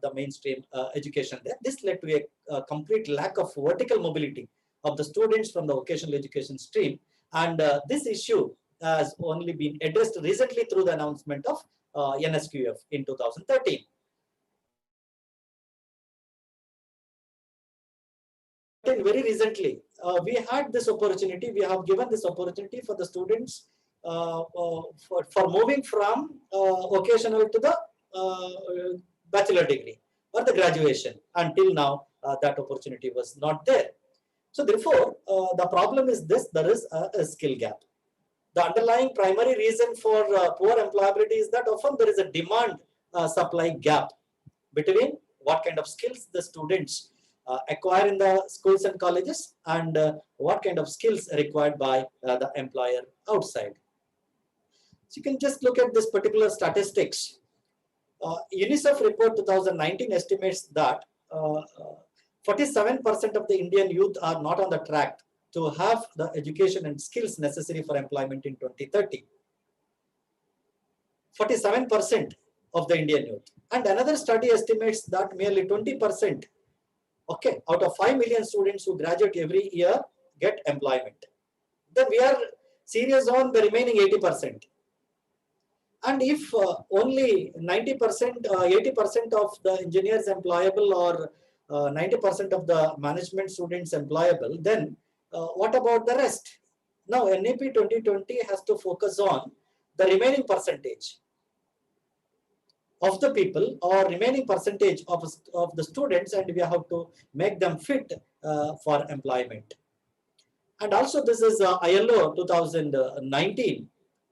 the mainstream education there, this led to a complete lack of vertical mobility of the students from the vocational education stream. And this issue has only been addressed recently through the announcement of NSQF in 2013. Very recently, we had this opportunity, we have given this opportunity for the students for moving from vocational to the bachelor degree or the graduation. Until now, that opportunity was not there. So therefore, the problem is this: there is a skill gap. The underlying primary reason for poor employability is that often there is a demand supply gap between what kind of skills the students acquire in the schools and colleges and what kind of skills are required by the employer outside. So you can just look at this particular statistics. UNICEF report 2019 estimates that 47% of the Indian youth are not on the track to have the education and skills necessary for employment in 2030. 47% of the Indian youth. And another study estimates that merely 20%, okay, out of 5 million students who graduate every year get employment. then we are serious on the remaining 80%. And if only 90%, 80% of the engineers employable or 90% of the management students employable, then what about the rest? Now NAP 2020 has to focus on the remaining percentage of the people or remaining percentage of the students, and we have to make them fit for employment. And also this is ILO 2019.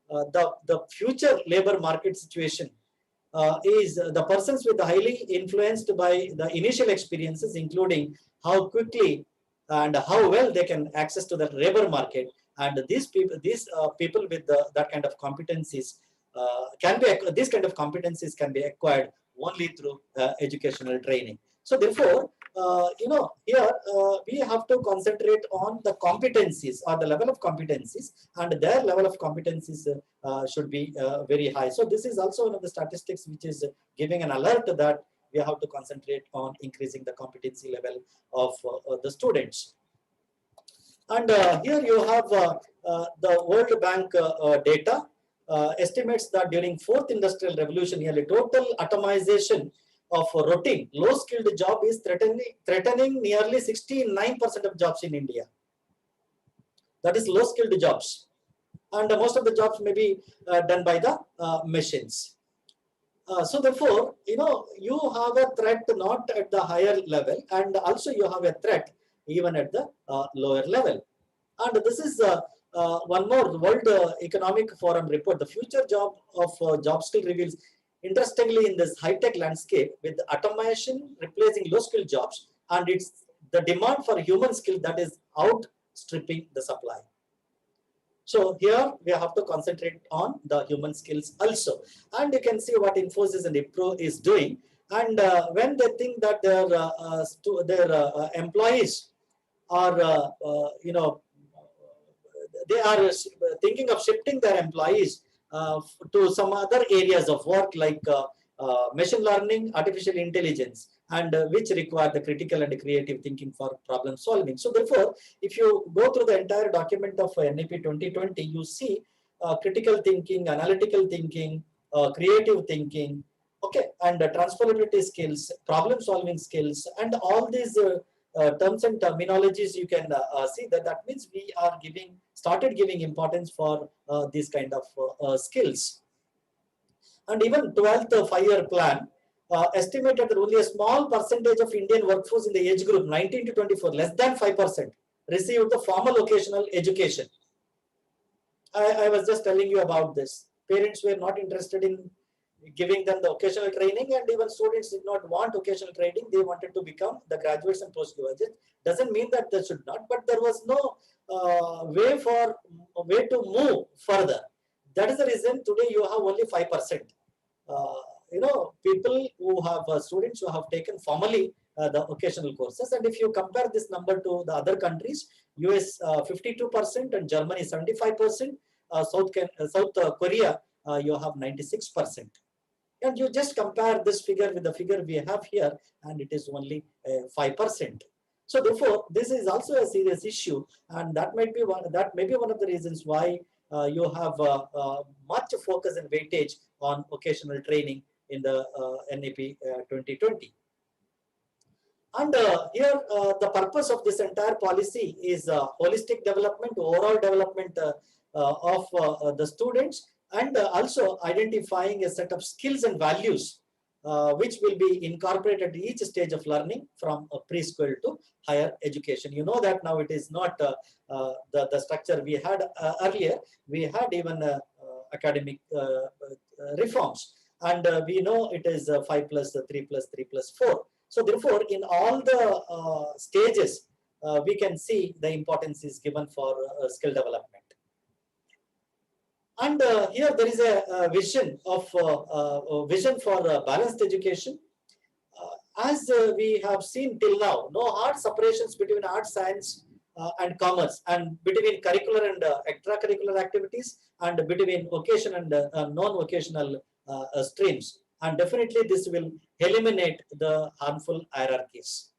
The future labor market situation is the persons with the highly influenced by the initial experiences, including how quickly and how well they can access to the labor market. And these people with that kind of competencies these kind of competencies can be acquired only through educational training. So therefore, here we have to concentrate on the competencies or the level of competencies, and their level of competencies should be very high. So this is also one of the statistics which is giving an alert that we have to concentrate on increasing the competency level of the students. And here you have the World Bank data estimates that during fourth industrial revolution, nearly total atomization of routine low-skilled job is threatening nearly 69% of jobs in India. That is low-skilled jobs, and most of the jobs may be done by the machines. So therefore, you have a threat not at the higher level, and also you have a threat even at the lower level. And this is one more World Economic Forum report. The future job of job skill reveals, interestingly, in this high-tech landscape, with automation replacing low-skill jobs, and it's the demand for human skill that is outstripping the supply. So here we have to concentrate on the human skills also. And you can see what Infosys and Wipro is doing. And when they think that their employees are, they are thinking of shifting their employees to some other areas of work like machine learning, artificial intelligence, and which require the critical and creative thinking for problem solving. So therefore, if you go through the entire document of NAP 2020, you see critical thinking, analytical thinking, creative thinking, okay, and transferability skills, problem solving skills, and all these terms and terminologies, you can see that means we are started giving importance for these kind of skills. And even 12th five-year plan estimated that only a small percentage of Indian workforce in the age group 19 to 24, less than 5%, received the formal vocational education. I was just telling you about this. Parents were not interested in giving them the vocational training, and even students did not want vocational training. They wanted to become the graduates and postgraduates. Doesn't mean that they should not, but there was no way to move further. That is the reason today you have only 5%. People who have students who have taken formally the vocational courses, and if you compare this number to the other countries, US 52% and Germany 75%, South Korea you have 96%. And you just compare this figure with the figure we have here, and it is only 5%. So therefore, this is also a serious issue, and that may be one of the reasons why you have much focus and weightage on vocational training in the NAP 2020. And here, the purpose of this entire policy is holistic development, overall development of the students, and also identifying a set of skills and values which will be incorporated at each stage of learning from preschool to higher education. You know that now it is not the structure we had earlier. We had even academic reforms, and we know it is 5 plus 3 plus 3 plus 4. So therefore, in all the stages, we can see the importance is given for skill development. And here there is a vision for balanced education. As we have seen till now, no hard separations between arts, science, and commerce, and between curricular and extracurricular activities, and between vocation and non-vocational streams. And definitely this will eliminate the harmful hierarchies.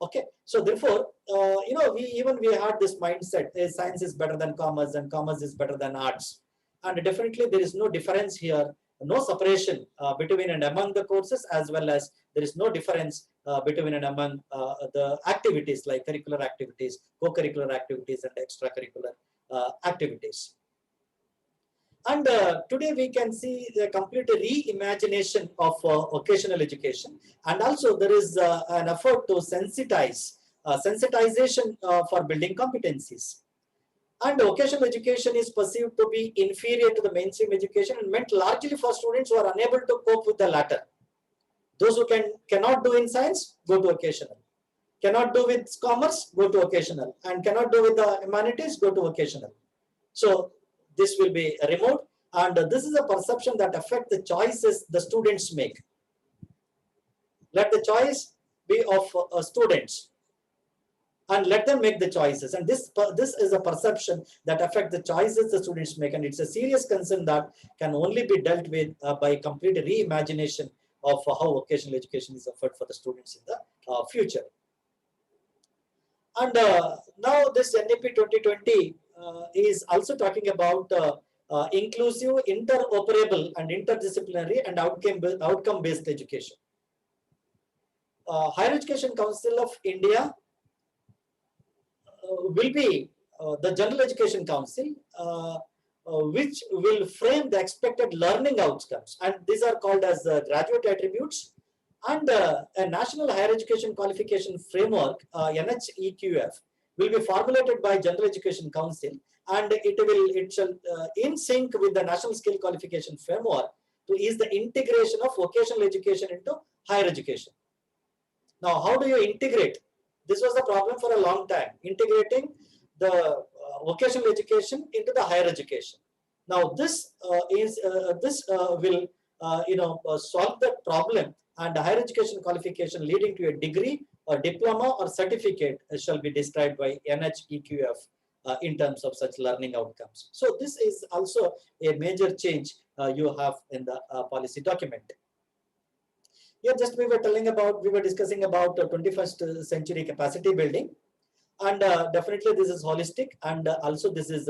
Okay, so therefore, we had this mindset: science is better than commerce, and commerce is better than arts. And definitely, there is no difference here, no separation between and among the courses, as well as there is no difference between and among the activities like curricular activities, co-curricular activities, and extracurricular activities. And today we can see the complete reimagination of vocational education, and also there is an effort to sensitization for building competencies. And vocational education is perceived to be inferior to the mainstream education and meant largely for students who are unable to cope with the latter. Those who cannot do in science, go to vocational. Cannot do with commerce, go to vocational. And cannot do with the humanities, go to vocational. So this will be removed, and this is a perception that affects the choices the students make. Let the choice be of students, and let them make the choices. And this is a perception that affects the choices the students make, and it's a serious concern that can only be dealt with by complete reimagination of how vocational education is offered for the students in the future. And now this NEP 2020 is also talking about inclusive, interoperable, and interdisciplinary and outcome-based education. Higher Education Council of India will be the General Education Council, which will frame the expected learning outcomes, and these are called as graduate attributes. And a National Higher Education Qualification Framework, NHEQF, will be formulated by General Education Council, and it shall in sync with the National Skill Qualification Framework to ease the integration of vocational education into higher education. Now, how do you integrate? This was the problem for a long time, integrating the vocational education into the higher education. Now, this will solve that problem, and the higher education qualification leading to a degree or diploma or certificate shall be described by NHEQF in terms of such learning outcomes. So this is also a major change you have in the policy document. Here just we were discussing about 21st century capacity building, and definitely this is holistic, and also this is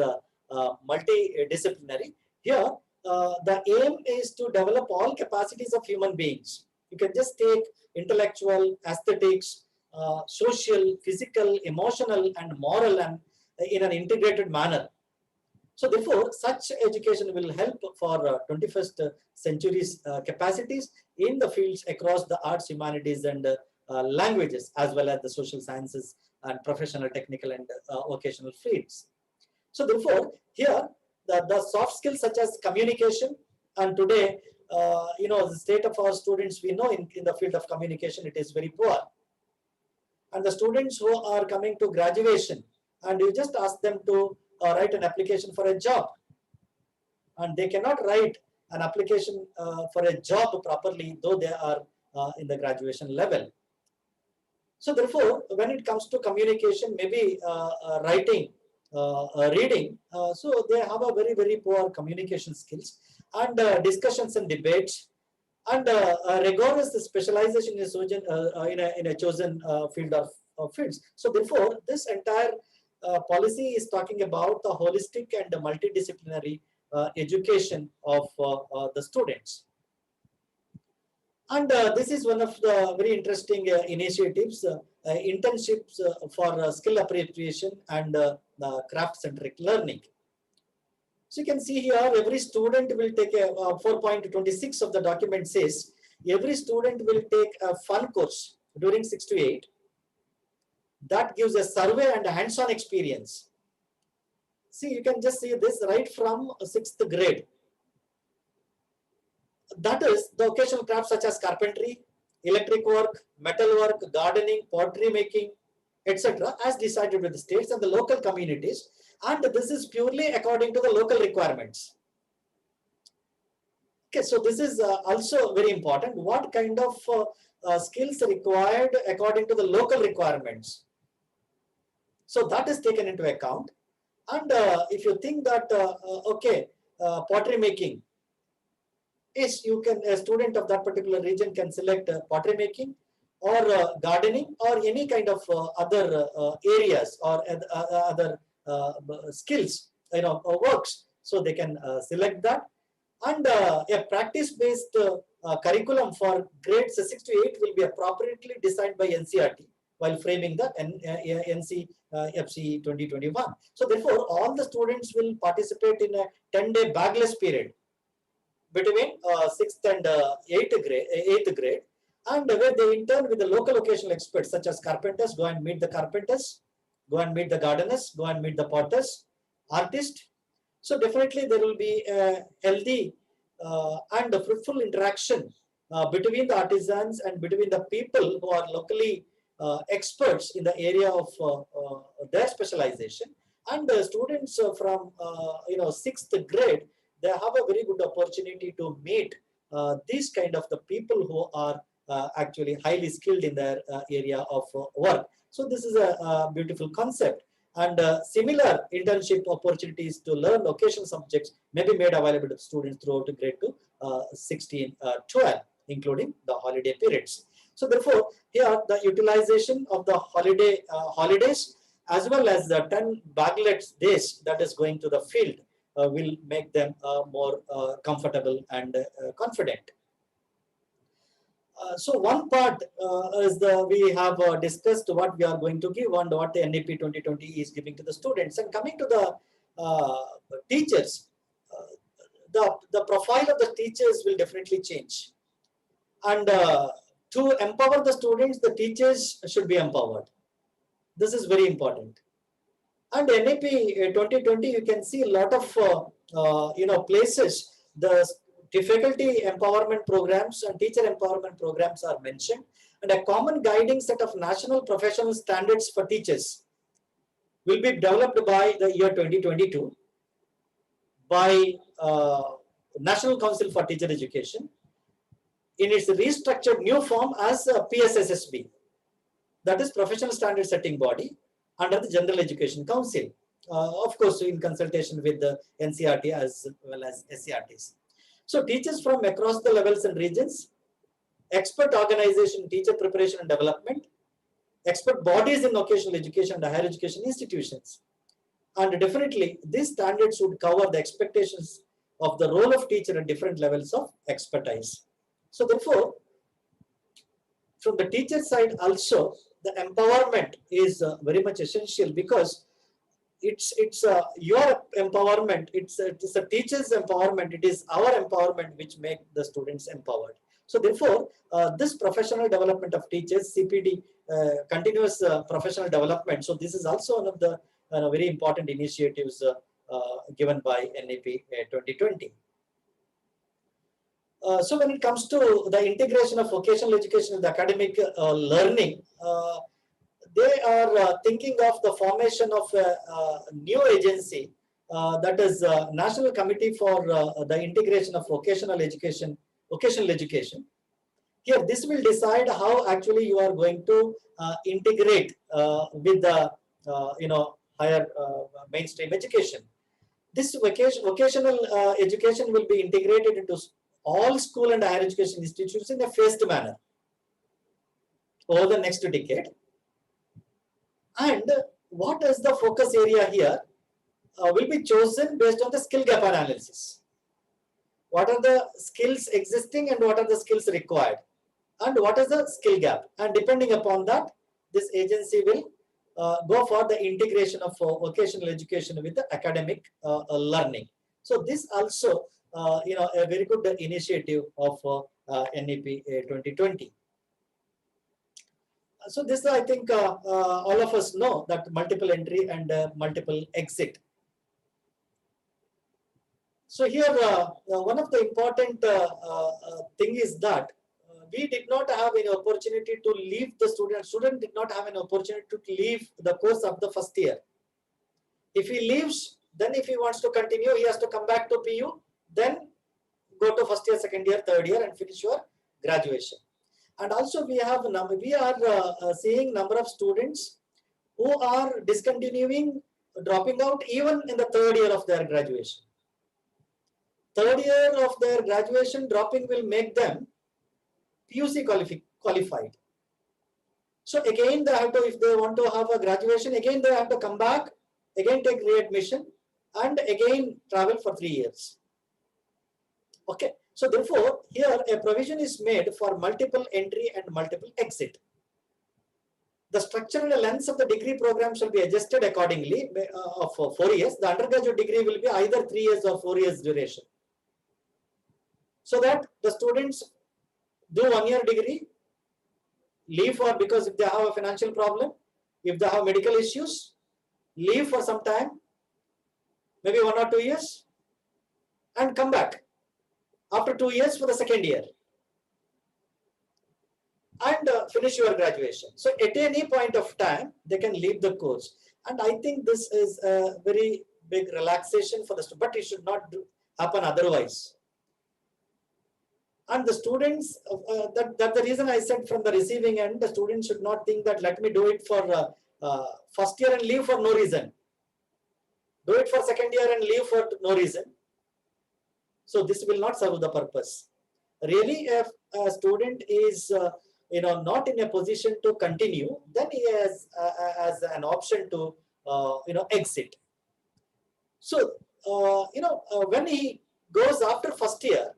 multidisciplinary. Here the aim is to develop all capacities of human beings. You can just take intellectual, aesthetics, social, physical, emotional, and moral, and in an integrated manner. So therefore, such education will help for 21st century's capacities in the fields across the arts, humanities, and languages, as well as the social sciences and professional, technical, and vocational fields. So therefore, here the soft skills such as communication, and today, the state of our students, we know in the field of communication, it is very poor. And the students who are coming to graduation, and you just ask them to write an application for a job, and they cannot write an application for a job properly, though they are in the graduation level. So therefore, when it comes to communication, maybe writing, reading, so they have a very, very poor communication skills, and discussions and debates, and rigorous specialization in a chosen field of fields. So therefore, this entire policy is talking about the holistic and the multidisciplinary education of the students. And this is one of the very interesting initiatives, internships for skill appreciation and craft-centric learning. So you can see here, every student will take a 4.26 of the document says, every student will take a fun course during 6 to 8. That gives a survey and a hands-on experience. See, you can just see this right from 6th grade. That is the occasional crafts such as carpentry, electric work, metal work, gardening, pottery making, etc. as decided by the states and the local communities. And this is purely according to the local requirements. Okay, so this is also very important. What kind of skills required according to the local requirements? So that is taken into account. And if you think that, pottery making, is a student of that particular region can select pottery making, or gardening or any kind of other areas or other skills, works. So they can select that. And a practice-based curriculum for grades 6 to 8 will be appropriately designed by NCERT while framing the NCFC 2021. So therefore, all the students will participate in a 10-day bagless period between 6th and 8th grade, and where they intern with the local occasional experts such as carpenters, go and meet the carpenters, go and meet the gardeners, go and meet the potters, artists. So definitely there will be a healthy and a fruitful interaction between the artisans and between the people who are locally experts in the area of their specialization. And the students from 6th grade, they have a very good opportunity to meet these kind of the people who are actually highly skilled in their area of work. So this is a beautiful concept. And similar internship opportunities to learn vocational subjects may be made available to students throughout grade to 12, including the holiday periods. So therefore, here the utilization of the holidays as well as the 10 baglets days that is going to the field will make them more comfortable and confident. So one part is we have discussed what we are going to give and what the NEP 2020 is giving to the students. And coming to the teachers, the profile of the teachers will definitely change. And to empower the students, the teachers should be empowered. This is very important. And NEP 2020, you can see a lot of places the faculty empowerment programs and teacher empowerment programs are mentioned, and a common guiding set of national professional standards for teachers will be developed by the year 2022 by National Council for Teacher Education in its restructured new form as PSSSB, that is Professional Standard Setting Body under the General Education Council, of course in consultation with the NCERT as well as SCRTs. So teachers from across the levels and regions, expert organization, teacher preparation and development, expert bodies in vocational education and higher education institutions. And definitely these standards would cover the expectations of the role of teacher at different levels of expertise. So therefore, from the teacher side also, the empowerment is very much essential, because it's your empowerment, it's a teacher's empowerment, it is our empowerment which make the students empowered. So therefore, this professional development of teachers, CPD, continuous professional development, so this is also one of the very important initiatives given by NEP 2020. So when it comes to the integration of vocational education with academic learning, they are thinking of the formation of a new agency, that is National Committee for the Integration of Vocational Education. Here, this will decide how actually you are going to integrate with the higher mainstream education. This vocational education will be integrated into all school and higher education institutions in a phased manner over the next decade. And what is the focus area here will be chosen based on the skill gap analysis. What are the skills existing and what are the skills required, and what is the skill gap, and depending upon that, this agency will go for the integration of vocational education with the academic learning. So this also a very good initiative of NEP 2020. So this, I think all of us know that multiple entry and multiple exit. So here one of the important thing is that we did not have an opportunity to leave the student did not have an opportunity to leave the course of the first year. If he leaves, then if he wants to continue, he has to come back to PU, then go to first year, second year, third year and finish your graduation. And also we are seeing number of students who are discontinuing, dropping out even in the third year of their graduation. Third year of their graduation dropping will make them PUC qualified. So again, they have to, if they want to have a graduation, again they have to come back, again take readmission, and again travel for 3 years. Okay. So therefore, here a provision is made for multiple entry and multiple exit. The structure and the length of the degree program shall be adjusted accordingly of 4 years. The undergraduate degree will be either 3 years or 4 years duration. So that the students do 1 year degree, leave for, because if they have a financial problem, if they have medical issues, leave for some time, maybe 1 or 2 years, and come back after 2 years for the second year, and finish your graduation. So at any point of time, they can leave the course. And I think this is a very big relaxation for the student, but it should not happen otherwise. And the students, that's the reason I said from the receiving end, the students should not think that let me do it for first year and leave for no reason. Do it for second year and leave for no reason. So this will not serve the purpose. Really, if a student is not in a position to continue, then he has as an option to exit. So when he goes after first year,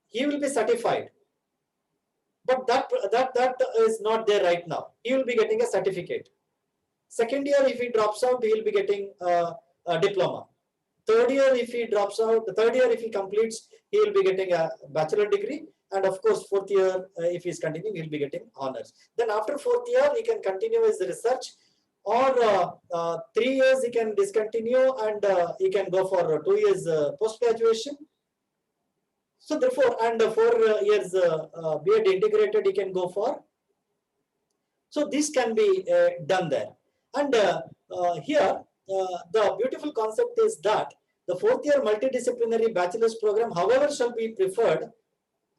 he will be certified, but that is not there right now. He will be getting a certificate. Second year, if he drops out, he will be getting a diploma. Third year, if he drops out, the third year, if he completes, he will be getting a bachelor degree. And of course, fourth year, if he is continuing, he will be getting honors. Then after fourth year, he can continue his research, or 3 years he can discontinue, and he can go for 2 years post-graduation. So therefore, and 4 years B.Ed integrated he can go for. So this can be done there. And here, the beautiful concept is that the fourth year multidisciplinary bachelor's program, however, shall be preferred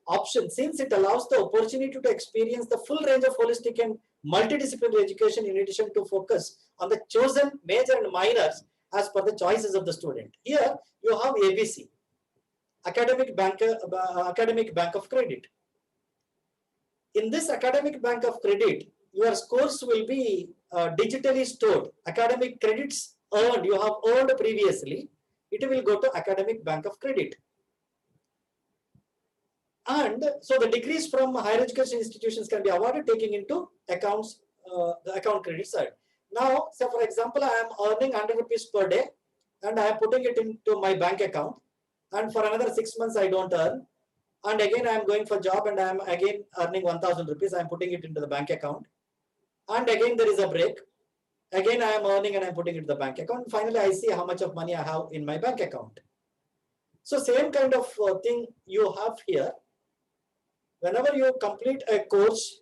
option, since it allows the opportunity to experience the full range of holistic and multidisciplinary education, in addition to focus on the chosen major and minors as per the choices of the student. Here you have ABC, Academic Bank of Credit. In this Academic Bank of Credit, your scores will be digitally stored. Academic credits earned, you have earned previously, it will go to Academic Bank of Credit. And so the degrees from higher education institutions can be awarded taking into accounts the account credit side. Now, say for example, I am earning 100 rupees per day and I am putting it into my bank account, and for another 6 months I don't earn, and again I am going for job and I am again earning 1000 rupees, I am putting it into the bank account, and again there is a break, again I am earning and I am putting it into the bank account. Finally, I see how much of money I have in my bank account. So same kind of thing you have here. Whenever you complete a course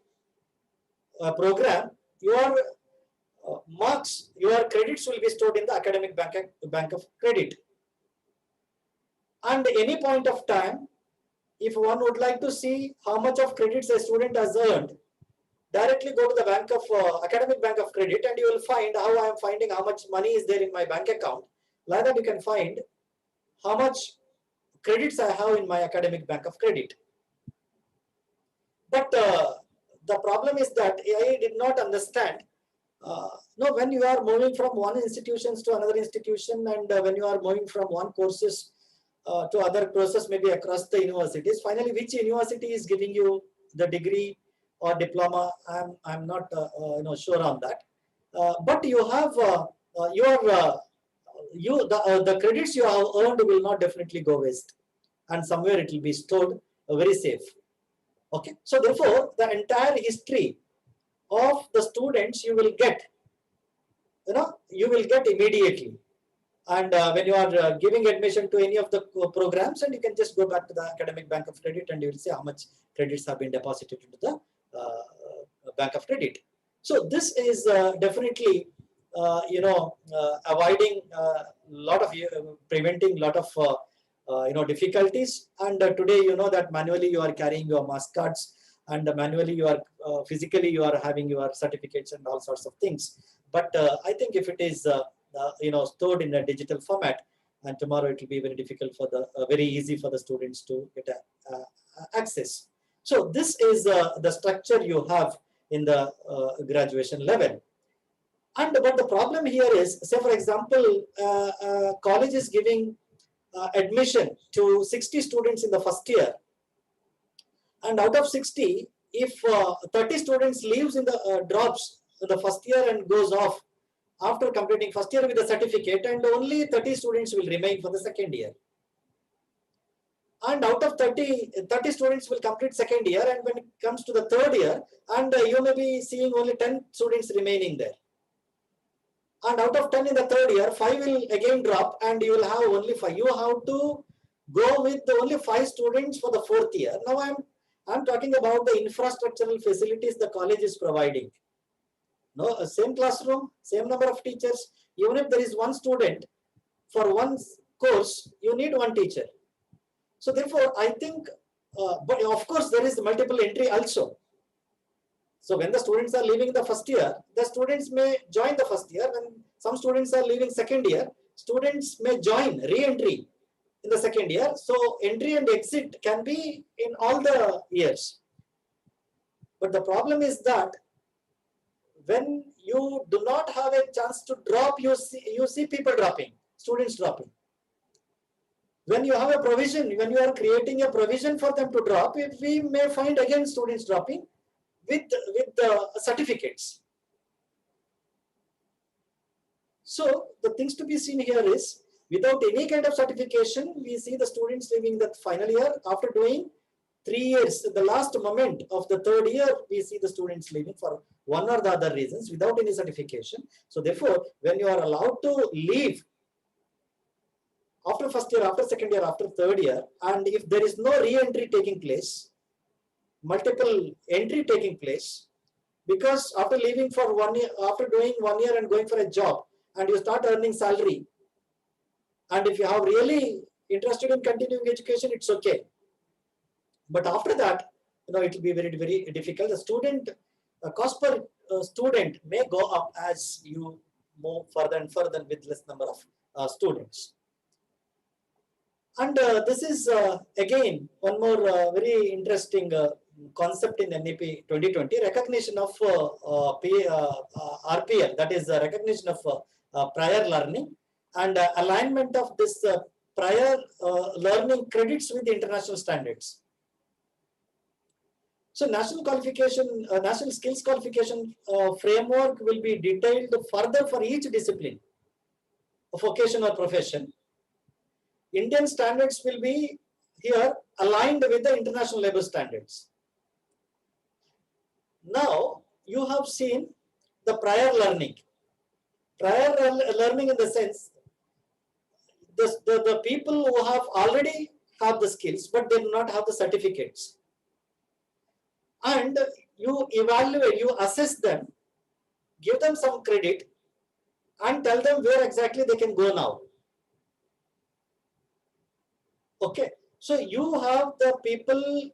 program, your marks, your credits will be stored in the Academic Bank of Credit. And any point of time, if one would like to see how much of credits a student has earned, directly go to the Academic Bank of Credit, and you will find how I am finding how much money is there in my bank account. Like that, you can find how much credits I have in my Academic Bank of Credit. But the problem is that I did not understand. When you are moving from one institution to another institution, and when you are moving from one courses to other courses, maybe across the universities, finally, which university is giving you the degree or diploma? I'm not sure on that. But you have the credits you have earned will not definitely go waste, and somewhere it will be stored very safe. Okay, so therefore the entire history of the students you will get immediately. And when you are giving admission to any of the programs, and you can just go back to the Academic Bank of Credit and you will see how much credits have been deposited into the Bank of Credit. So this is definitely avoiding preventing lot of difficulties. And today you know that manually you are carrying your mask cards, and manually you are physically you are having your certificates and all sorts of things. But I think if it is stored in a digital format, and tomorrow it will be very difficult for the very easy for the students to get access. So this is the structure you have in the graduation level. But the problem here is, say for example, college is giving admission to 60 students in the first year, and out of 60, if 30 students leaves in the drops in the first year and goes off after completing first year with a certificate, and only 30 students will remain for the second year. And out of 30 students will complete second year, and when it comes to the third year, and you may be seeing only 10 students remaining there. And out of 10 in the third year, 5 will again drop, and you will have only 5. You have to go with only 5 students for the fourth year. Now I'm talking about the infrastructural facilities the college is providing. No, same classroom, same number of teachers. Even if there is one student for one course, you need one teacher. So therefore, I think, but of course, there is multiple entry also. So when the students are leaving the first year, the students may join the first year. When some students are leaving second year, students may join re-entry in the second year. So entry and exit can be in all the years. But the problem is that when you do not have a chance to drop, you see people dropping, students dropping. When you have a provision, when you are creating a provision for them to drop, we may find again students dropping with the certificates. So the things to be seen here is, without any kind of certification, we see the students leaving the final year after doing 3 years. The last moment of the third year, we see the students leaving for one or the other reasons without any certification. So therefore, when you are allowed to leave after first year, after second year, after third year, and if there is no re-entry taking place, multiple entry taking place, because after leaving for 1 year, after doing 1 year and going for a job, and you start earning salary, and if you have really interested in continuing education, it's okay. But after that, it will be very, very difficult. The student cost per student may go up as you move further and further with less number of students. And this is again one more very interesting concept in NEP 2020, recognition of RPL, that is recognition of prior learning, and alignment of this prior learning credits with international standards. So national qualification, national skills qualification framework will be detailed further for each discipline of vocation or profession. Indian standards will be here aligned with the international labor standards. Now you have seen the prior learning. Prior learning in the sense, the people who have already have the skills, but they do not have the certificates. And you evaluate, you assess them, give them some credit, and tell them where exactly they can go now. Okay, so you have the people,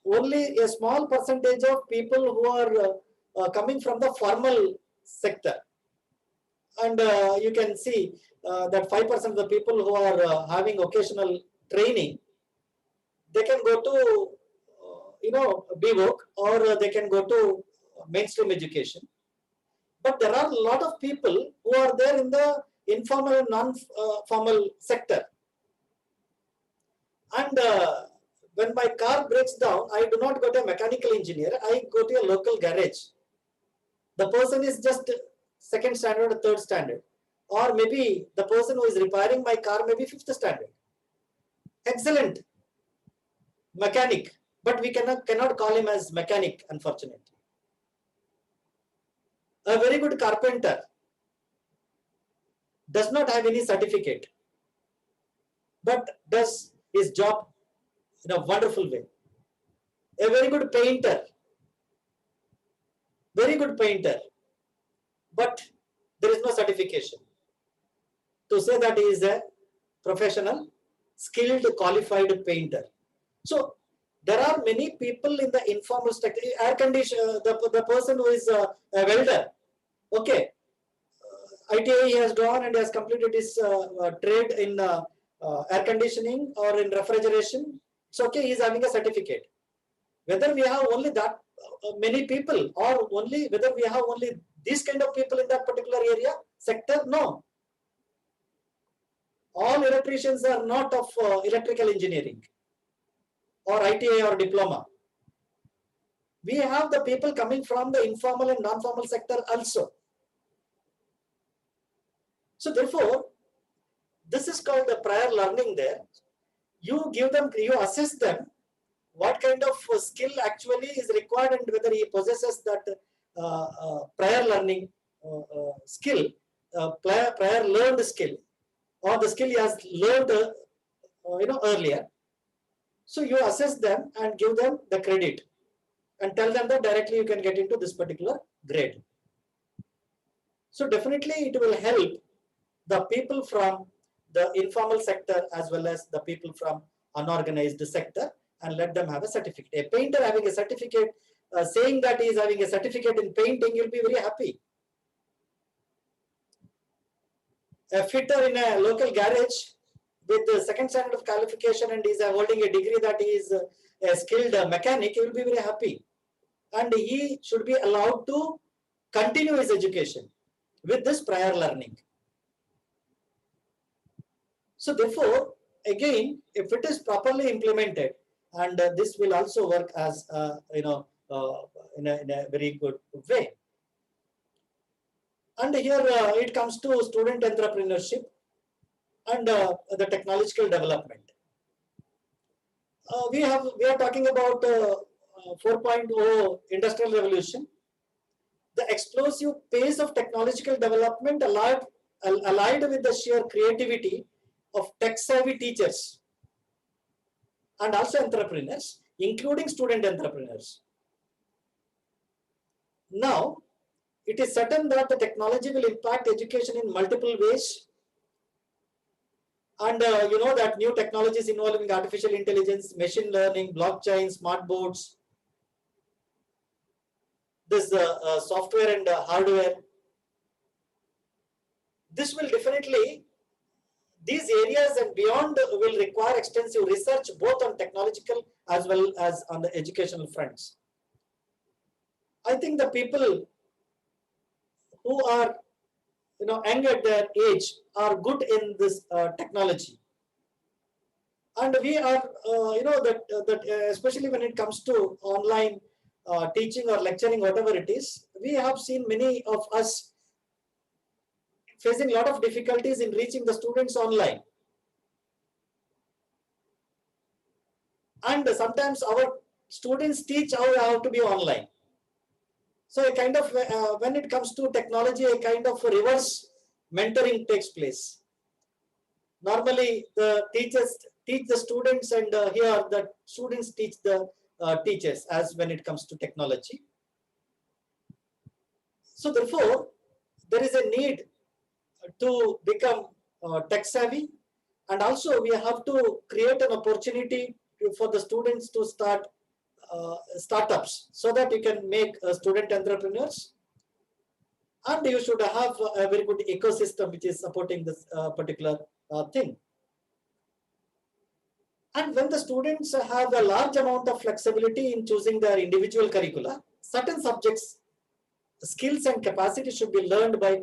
only a small percentage of people who are coming from the formal sector. And you can see that 5% of the people who are having occasional training, they can go to BVOC, or they can go to mainstream education. But there are a lot of people who are there in the informal and non-formal sector. And when my car breaks down, I do not go to a mechanical engineer, I go to a local garage. The person is just second standard or third standard. Or maybe the person who is repairing my car may be fifth standard. Excellent mechanic, but we cannot call him as mechanic, unfortunately. A very good carpenter does not have any certificate, but does his job in a wonderful way. A very good painter, but there is no certification to say that he is a professional, skilled, qualified painter. So there are many people in the informal sector. Air conditioner, the person who is a welder, okay, ITI he has gone and has completed his trade in air conditioning or in refrigeration. It's okay, he is having a certificate. Whether we have only that many people, or only whether we have only these kind of people in that particular area, sector? No. All electricians are not of electrical engineering or ITI or diploma. We have the people coming from the informal and non-formal sector also. So therefore, this is called the prior learning there. You give them, you assess them, what kind of skill actually is required and whether he possesses that prior learning skill, prior learned skill, or the skill he has learned earlier. So you assess them and give them the credit and tell them that directly you can get into this particular grade. So definitely it will help the people from the informal sector as well as the people from unorganized sector, and let them have a certificate. A painter having a certificate, saying that he is having a certificate in painting, you'll be very happy. A fitter in a local garage with the second standard of qualification and is holding a degree that he is a skilled mechanic, he will be very happy. And he should be allowed to continue his education with this prior learning. So therefore, again, if it is properly implemented, and this will also work as in a very good way. And here it comes to student entrepreneurship and the technological development. We are talking about 4.0 industrial revolution. The explosive pace of technological development allied with the sheer creativity of tech-savvy teachers and also entrepreneurs, including student entrepreneurs. Now, it is certain that the technology will impact education in multiple ways. And you know that new technologies involving artificial intelligence, machine learning, blockchain, smart boards, this software and hardware. This will definitely, these areas and beyond will require extensive research both on technological as well as on the educational fronts. I think the people who are young at their age are good in this technology. And we are, especially when it comes to online teaching or lecturing, whatever it is, we have seen many of us facing a lot of difficulties in reaching the students online. And sometimes our students teach how to be online. So a kind of, when it comes to technology, a kind of reverse mentoring takes place. Normally, the teachers teach the students, and here the students teach the teachers as when it comes to technology. So therefore, there is a need to become tech savvy, and also we have to create an opportunity for the students to start startups so that you can make student entrepreneurs, and you should have a very good ecosystem which is supporting this particular thing. And when the students have a large amount of flexibility in choosing their individual curricula, certain subjects, skills and capacity should be learned by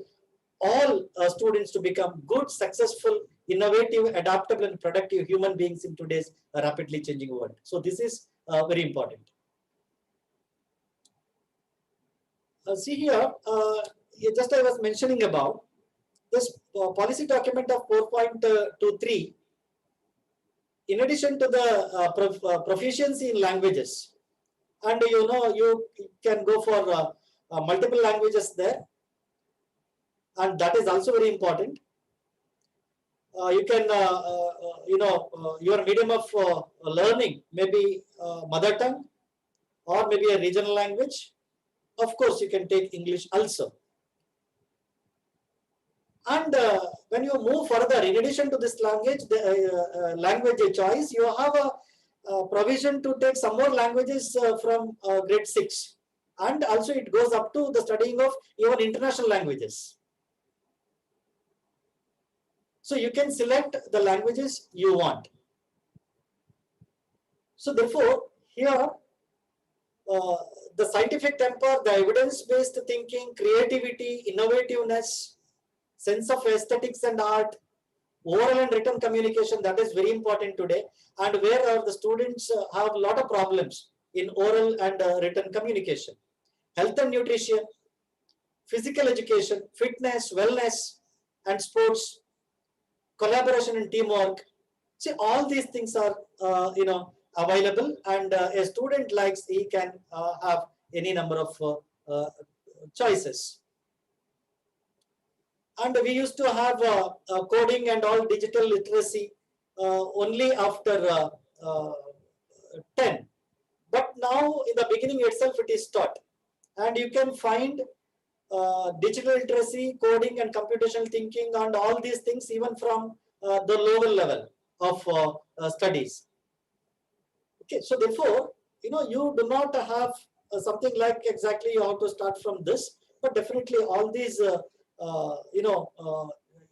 all students to become good, successful, innovative, adaptable and productive human beings in today's rapidly changing world. So this is very important. See here, just I was mentioning about this policy document of 4.23. In addition to the proficiency in languages, and you can go for multiple languages there, and that is also very important. You can, your medium of learning may be mother tongue or maybe a regional language. Of course, you can take English also. And when you move further, in addition to this language, the language choice, you have a provision to take some more languages from grade 6. And also it goes up to the studying of even international languages. So you can select the languages you want. So therefore, here the scientific temper, the evidence-based thinking, creativity, innovativeness, sense of aesthetics and art, oral and written communication, that is very important today. And where the students have a lot of problems in oral and written communication. Health and nutrition, physical education, fitness, wellness and sports, collaboration and teamwork. See, all these things are available, and a student likes, he can have any number of choices. And we used to have coding and all digital literacy only after 10. But now in the beginning itself it is taught. And you can find digital literacy, coding and computational thinking and all these things even from the lower level of studies. Okay, so therefore, you do not have something like exactly you have to start from this, but definitely all these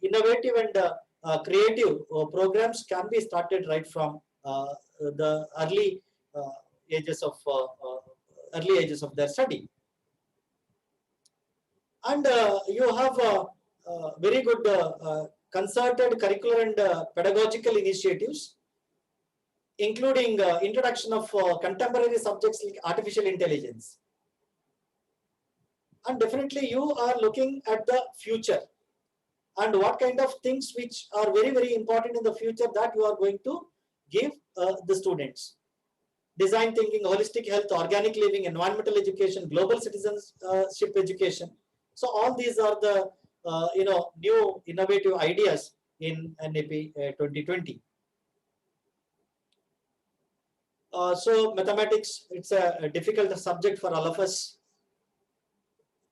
innovative and creative programs can be started right from the early ages of their study. And you have very good concerted curricular and pedagogical initiatives, including introduction of contemporary subjects like artificial intelligence. And definitely you are looking at the future and what kind of things which are very, very important in the future that you are going to give the students. Design thinking, holistic health, organic living, environmental education, global citizenship education. So all these are the new innovative ideas in NAP 2020. So mathematics, it's a difficult subject for all of us.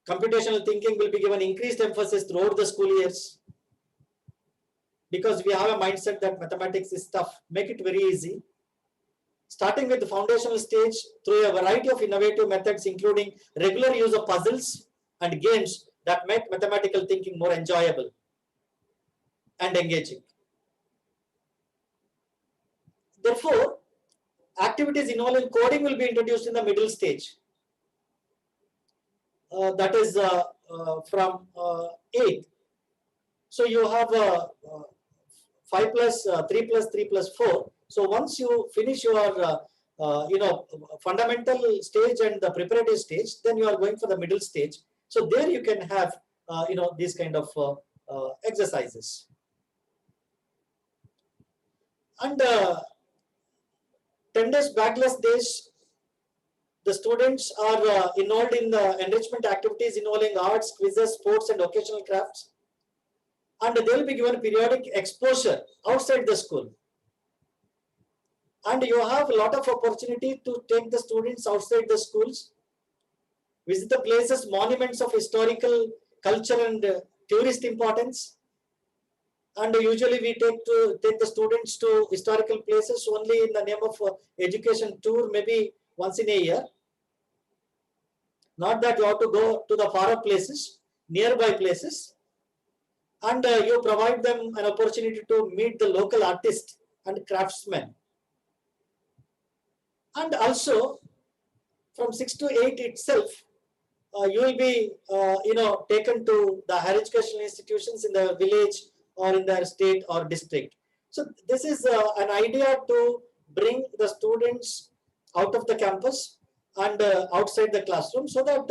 Computational thinking will be given increased emphasis throughout the school years, because we have a mindset that mathematics is tough. Make it very easy. Starting with the foundational stage through a variety of innovative methods, including regular use of puzzles and games that make mathematical thinking more enjoyable and engaging. Therefore, activities involving coding will be introduced in the middle stage. That is from 8th. So you have 5 plus 3 plus 3 plus 4. So once you finish your fundamental stage and the preparatory stage, then you are going for the middle stage. So there you can have these kind of exercises. And 10 days backless days, the students are involved in the enrichment activities involving arts, quizzes, sports and occasional crafts. And they will be given periodic exposure outside the school. And you have a lot of opportunity to take the students outside the schools, visit the places, monuments of historical, culture and tourist importance. And usually we take the students to historical places only in the name of education tour, maybe once in a year. Not that you have to go to the far off places, nearby places. And you provide them an opportunity to meet the local artists and craftsmen. And also from 6 to 8 itself, you will be taken to the higher educational institutions in the village or in the state or district. So this is an idea to bring the students out of the campus and outside the classroom, so that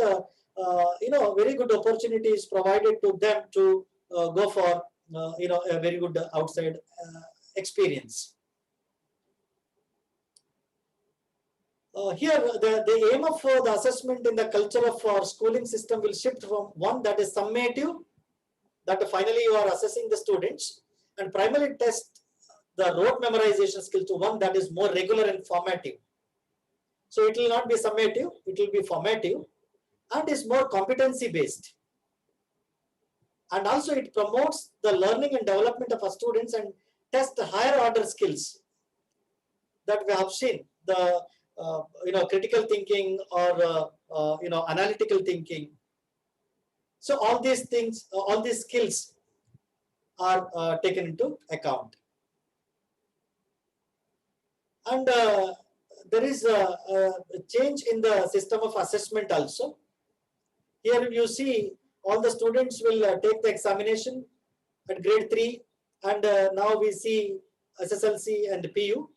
very good opportunity is provided to them to go for a very good outside experience. Here, the aim of the assessment in the culture of our schooling system will shift from one that is summative, that finally you are assessing the students, and primarily test the rote memorization skill, to one that is more regular and formative. So it will not be summative, it will be formative, and is more competency based. And also it promotes the learning and development of our students and test higher order skills that we have seen, the critical thinking or analytical thinking. So all these things, all these skills are taken into account. And there is a change in the system of assessment also. Here you see all the students will take the examination at grade 3, and now we see SSLC and PU,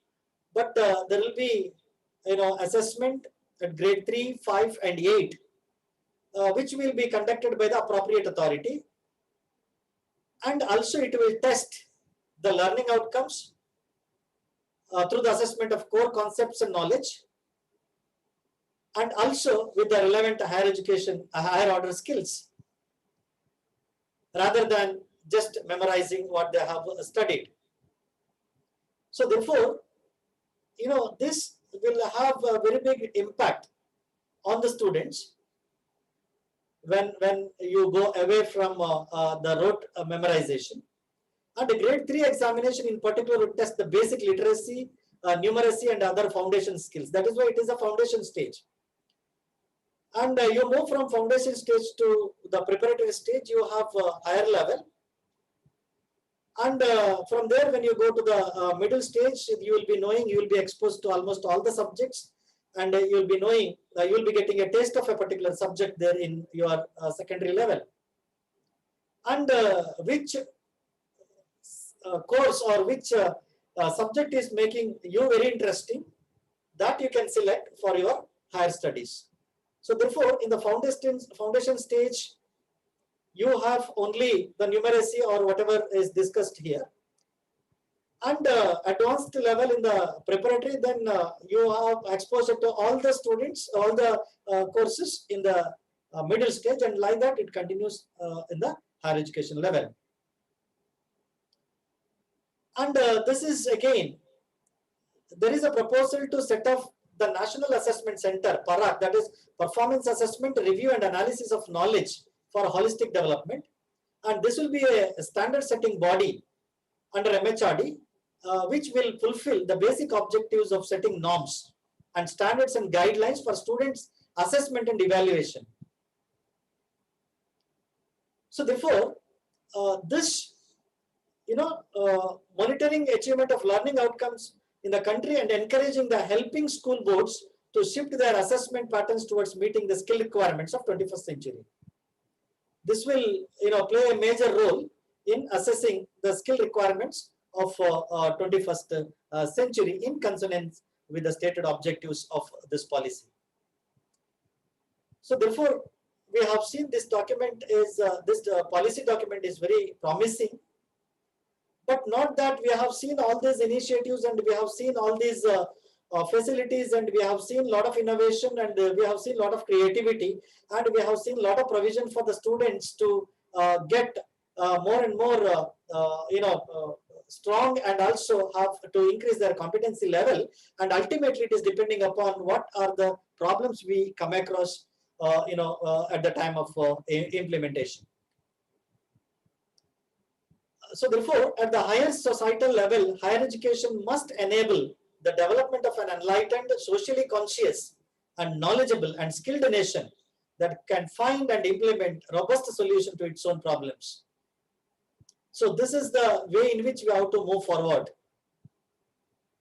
but there will be assessment at grade 3, 5 and 8, which will be conducted by the appropriate authority, and also it will test the learning outcomes through the assessment of core concepts and knowledge, and also with the relevant higher education, higher order skills, rather than just memorizing what they have studied. So therefore, this will have a very big impact on the students when you go away from the rote memorization. And the grade 3 examination in particular would test the basic literacy, numeracy and other foundation skills. That is why it is a foundation stage. And you move from foundation stage to the preparatory stage, you have a higher level. And from there, when you go to the middle stage, you will be knowing, you will be exposed to almost all the subjects, and you will be knowing, you will be getting a taste of a particular subject there in your secondary level. And which course or which subject is making you very interesting, that you can select for your higher studies. So therefore, in the foundation stage, you have only the numeracy or whatever is discussed here. And advanced level in the preparatory, then you have exposure to all the students, all the courses in the middle stage, and like that it continues in the higher education level. And this is again, there is a proposal to set up the National Assessment Center, PARAK, that is Performance Assessment, Review and Analysis of Knowledge for Holistic Development. And this will be a standard setting body under MHRD, which will fulfill the basic objectives of setting norms and standards and guidelines for students' assessment and evaluation. So therefore, this monitoring achievement of learning outcomes in the country and encouraging the helping school boards to shift their assessment patterns towards meeting the skill requirements of 21st century. This will play a major role in assessing the skill requirements of 21st century in consonance with the stated objectives of this policy. So therefore, we have seen this document is this policy document is very promising. But not that we have seen all these initiatives and we have seen all these facilities and we have seen a lot of innovation and we have seen a lot of creativity and we have seen a lot of provision for the students to get more and more strong and also have to increase their competency level, and ultimately it is depending upon what are the problems we come across at the time of implementation. So therefore, at the highest societal level, higher education must enable the development of an enlightened, socially conscious and knowledgeable and skilled nation that can find and implement robust solution to its own problems. So this is the way in which we have to move forward.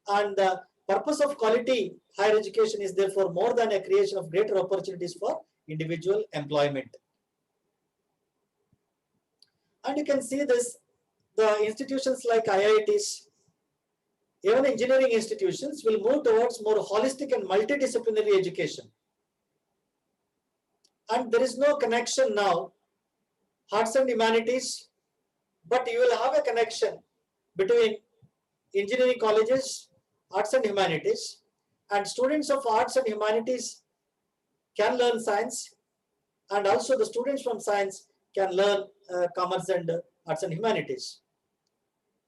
And the purpose of quality higher education is therefore more than a creation of greater opportunities for individual employment. And you can see this, the institutions like IITs, even engineering institutions will move towards more holistic and multidisciplinary education. And there is no connection now, arts and humanities, but you will have a connection between engineering colleges, arts and humanities, and students of arts and humanities can learn science, and also the students from science can learn commerce and arts and humanities.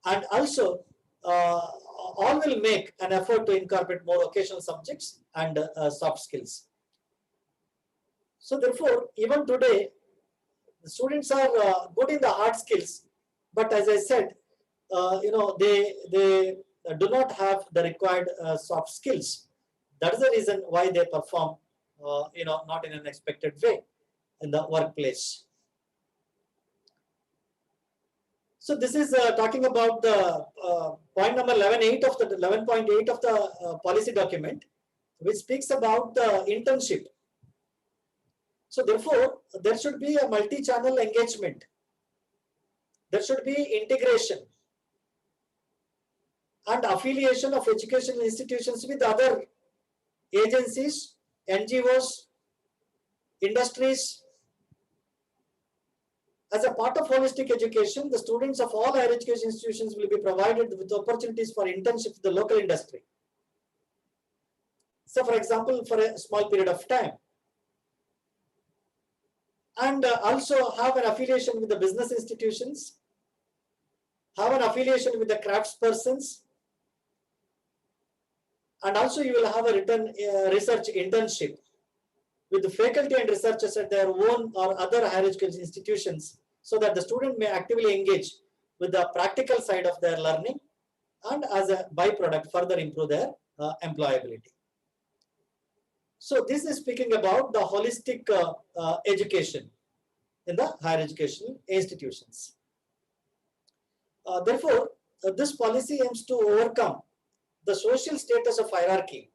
And also, all will make an effort to incorporate more occasional subjects and soft skills. So therefore, even today, the students are good in the hard skills, but as I said, they do not have the required soft skills. That is the reason why they perform, not in an expected way in the workplace. So this is talking about the point number 11.8 of the policy document. which speaks about the internship. So therefore, there should be a multi-channel engagement. There should be integration and affiliation of educational institutions with other agencies, NGOs, industries. As a part of holistic education, the students of all higher education institutions will be provided with opportunities for internship with the local industry. So for example, for a small period of time. And also have an affiliation with the business institutions, have an affiliation with the craftspersons, and also you will have a written research internship with the faculty and researchers at their own or other higher education institutions, so that the student may actively engage with the practical side of their learning and as a byproduct further improve their employability. So this is speaking about the holistic education in the higher educational institutions. Therefore, this policy aims to overcome the social status of hierarchy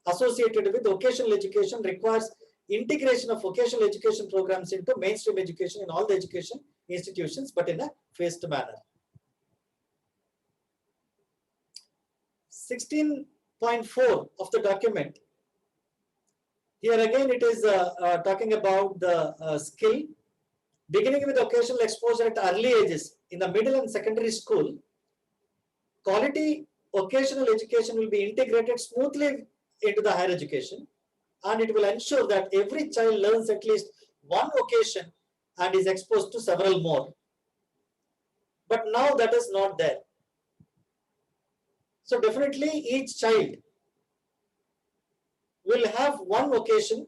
associated with vocational education, requires integration of vocational education programs into mainstream education in all the education institutions, but in a phased manner. 16.4 of the document. Here again, it is talking about the skill, beginning with occasional exposure at early ages in the middle and secondary school. Quality occasional education will be integrated smoothly into the higher education, and it will ensure that every child learns at least one vocation and is exposed to several more. But now that is not there. So definitely each child will have one vocation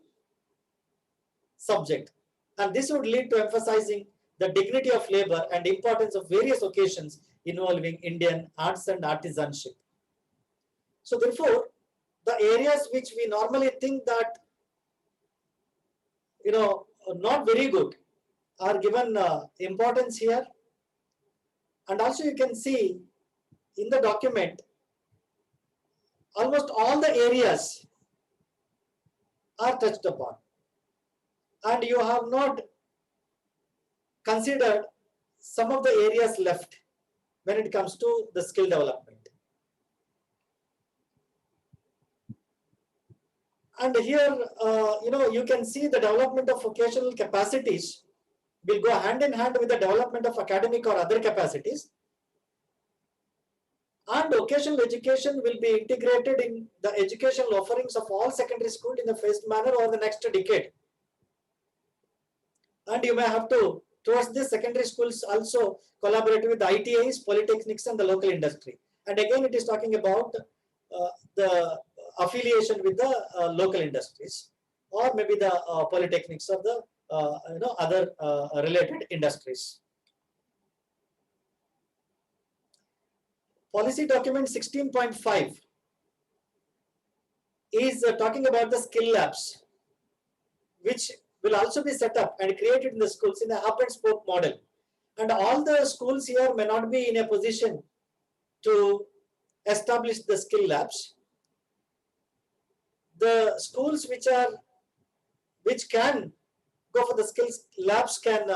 subject, and this would lead to emphasizing the dignity of labor and importance of various occasions involving Indian arts and artisanship. So therefore, the areas which we normally think that, not very good are given importance here. And also you can see in the document, almost all the areas are touched upon, and you have not considered some of the areas left when it comes to the skill development. And here, you can see the development of vocational capacities will go hand in hand with the development of academic or other capacities. And vocational education will be integrated in the educational offerings of all secondary schools in a phased manner over the next decade. And you may have to, towards this, secondary schools also collaborate with ITIs, polytechnics, and the local industry. And again, it is talking about the affiliation with the local industries, or maybe the polytechnics or the other related industries. Policy document 16.5 is talking about the skill labs, which will also be set up and created in the schools in a hub and spoke model. And all the schools here may not be in a position to establish the skill labs. The schools which can go for the skills labs can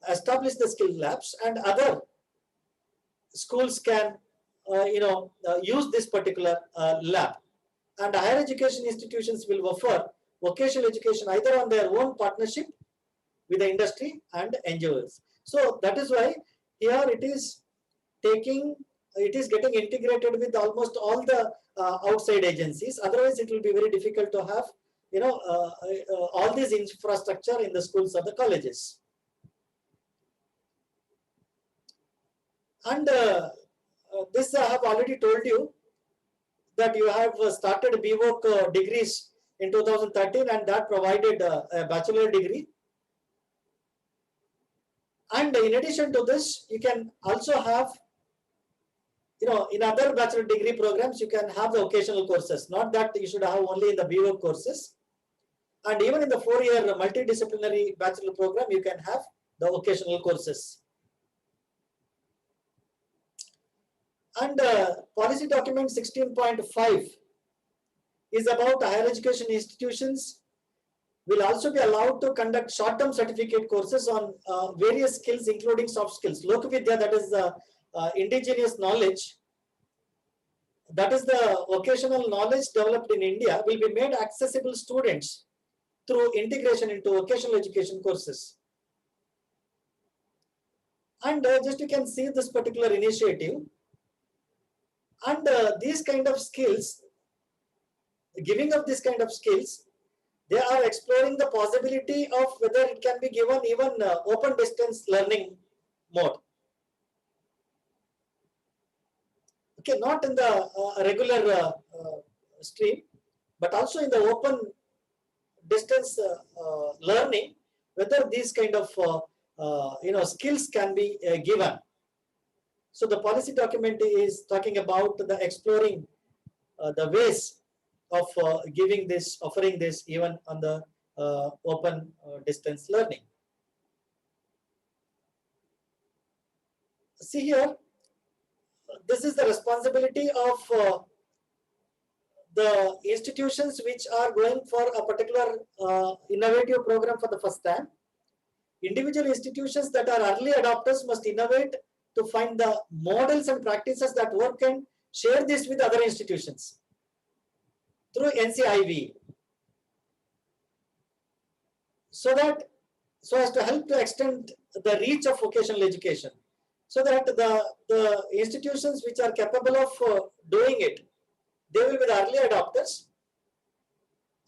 establish the skill labs, and other schools can use this particular lab. And higher education institutions will offer vocational education either on their own partnership with the industry and NGOs. So that is why here it is getting integrated with almost all the outside agencies. Otherwise, it will be very difficult to have all this infrastructure in the schools or the colleges. And this I have already told you that you have started BVoc degrees in 2013, and that provided a bachelor degree. And in addition to this, you can also have, in other bachelor degree programs, you can have the occasional courses, not that you should have only in the BVoc courses. And even in the 4-year multidisciplinary bachelor program, you can have the occasional courses. And policy document 16.5 is about higher education institutions will also be allowed to conduct short-term certificate courses on various skills, including soft skills. Lokavidya, that is the indigenous knowledge, that is the vocational knowledge developed in India, will be made accessible to students through integration into vocational education courses. And just you can see this particular initiative. And these kind of skills, giving up this kind of skills, they are exploring the possibility of whether it can be given even open distance learning mode. Okay, not in the regular stream, but also in the open distance learning, whether these kind of skills can be given. So the policy document is talking about the exploring the ways of giving this, offering this even on the open distance learning. See here, this is the responsibility of the institutions which are going for a particular innovative program for the first time. Individual institutions that are early adopters must innovate to find the models and practices that work and share this with other institutions through NCIV, so as to help to extend the reach of vocational education, so that the institutions which are capable of doing it, they will be the early adopters,